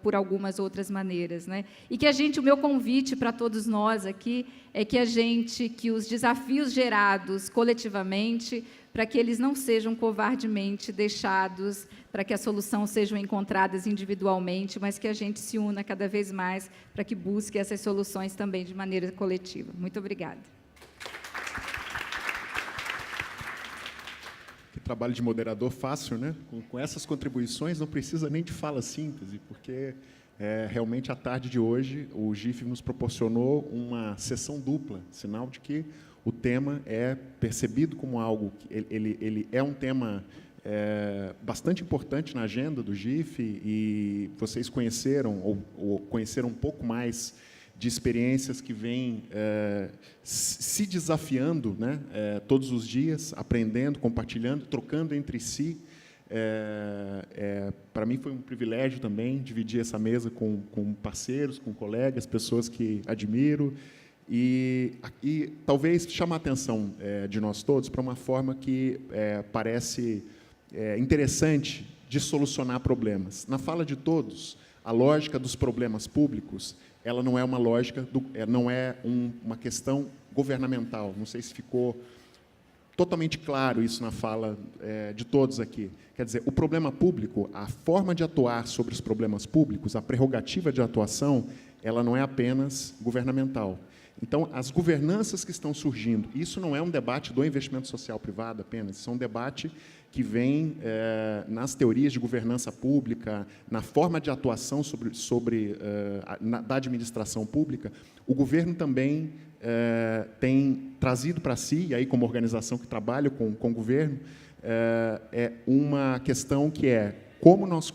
Speaker 5: por algumas outras maneiras, né? E que o meu convite para todos nós aqui é que os desafios gerados coletivamente, para que eles não sejam covardemente deixados, para que a solução sejam encontradas individualmente, mas que a gente se una cada vez mais para que busque essas soluções também de maneira coletiva. Muito obrigada.
Speaker 2: Trabalho de moderador fácil, né? Com essas contribuições não precisa nem de fala síntese, porque realmente, à tarde de hoje, o GIF nos proporcionou uma sessão dupla, sinal de que o tema é percebido como algo, ele é um tema bastante importante na agenda do GIF, e vocês conheceram, ou conheceram um pouco mais de experiências que vêm se desafiando, né, todos os dias, aprendendo, compartilhando, trocando entre si Para mim foi um privilégio também dividir essa mesa com parceiros, com colegas, pessoas que admiro, e talvez chamar a atenção de nós todos para uma forma que parece interessante de solucionar problemas. Na fala de todos, a lógica dos problemas públicos, ela não é uma lógica, não é uma questão governamental. Não sei se ficou totalmente claro isso na fala de todos aqui. Quer dizer, o problema público, a forma de atuar sobre os problemas públicos, a prerrogativa de atuação, ela não é apenas governamental. Então, as governanças que estão surgindo, isso não é um debate do investimento social privado apenas, isso é um debate que vem nas teorias de governança pública, na forma de atuação da administração pública. O governo também tem trazido para si, e aí como organização que trabalha com o governo, uma questão que é como nós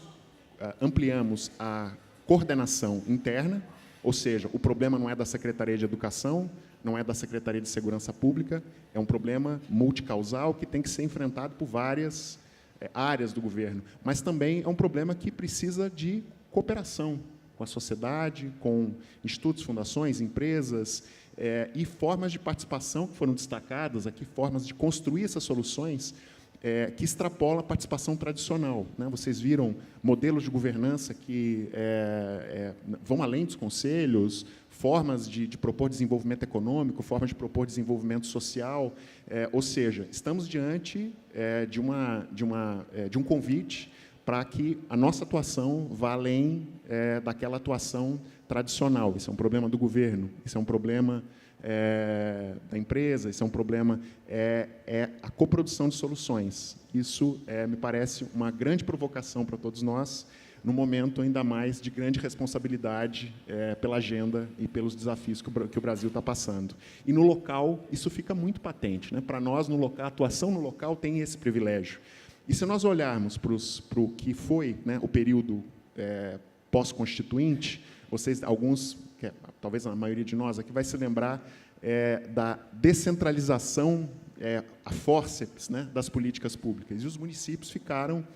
Speaker 2: ampliamos a coordenação interna, ou seja, o problema não é da Secretaria de Educação, não é da Secretaria de Segurança Pública, é um problema multicausal que tem que ser enfrentado por várias áreas do governo, mas também é um problema que precisa de cooperação com a sociedade, com institutos, fundações, empresas, e formas de participação que foram destacadas aqui, formas de construir essas soluções que extrapolam a participação tradicional, né? Vocês viram modelos de governança que vão além dos conselhos, formas de propor desenvolvimento econômico, formas de propor desenvolvimento social, ou seja, estamos diante de um convite para que a nossa atuação vá além daquela atuação tradicional. Isso é um problema do governo, isso é um problema da empresa, isso é um problema, a coprodução de soluções. Isso me parece uma grande provocação para todos nós, num momento ainda mais de grande responsabilidade pela agenda e pelos desafios que o Brasil está passando. E no local, isso fica muito patente, né? Para nós, no local, a atuação no local tem esse privilégio. E se nós olharmos para o que foi, né, o período pós-constituinte, alguns, talvez a maioria de nós aqui, vai se lembrar da descentralização a fórceps, né, das políticas públicas. E os municípios ficaram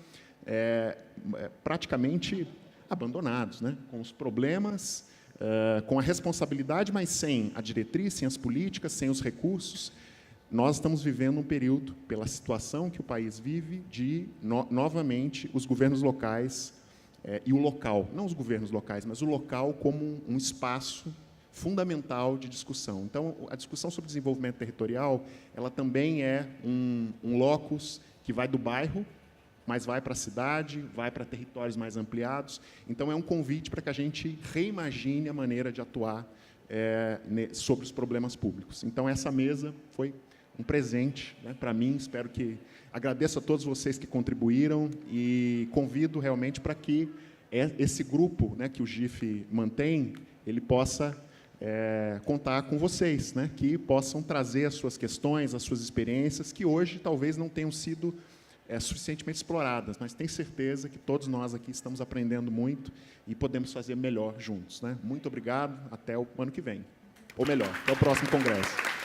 Speaker 2: praticamente abandonados, né, com os problemas, com a responsabilidade, mas sem a diretriz, sem as políticas, sem os recursos. Nós estamos vivendo um período, pela situação que o país vive, de, novamente, os governos locais e o local, não os governos locais, mas o local como um espaço fundamental de discussão. Então, a discussão sobre desenvolvimento territorial, ela também é um locus que vai do bairro, mas vai para a cidade, vai para territórios mais ampliados. Então, é um convite para que a gente reimagine a maneira de atuar sobre os problemas públicos. Então, essa mesa foi um presente, né, para mim. Espero que... Agradeço a todos vocês que contribuíram e convido realmente para que esse grupo, né, que o GIF mantém, ele possa contar com vocês, né, que possam trazer as suas questões, as suas experiências, que hoje talvez não tenham sido suficientemente exploradas, mas tenho certeza que todos nós aqui estamos aprendendo muito e podemos fazer melhor juntos, né? Muito obrigado, até o ano que vem. Ou melhor, até o próximo congresso.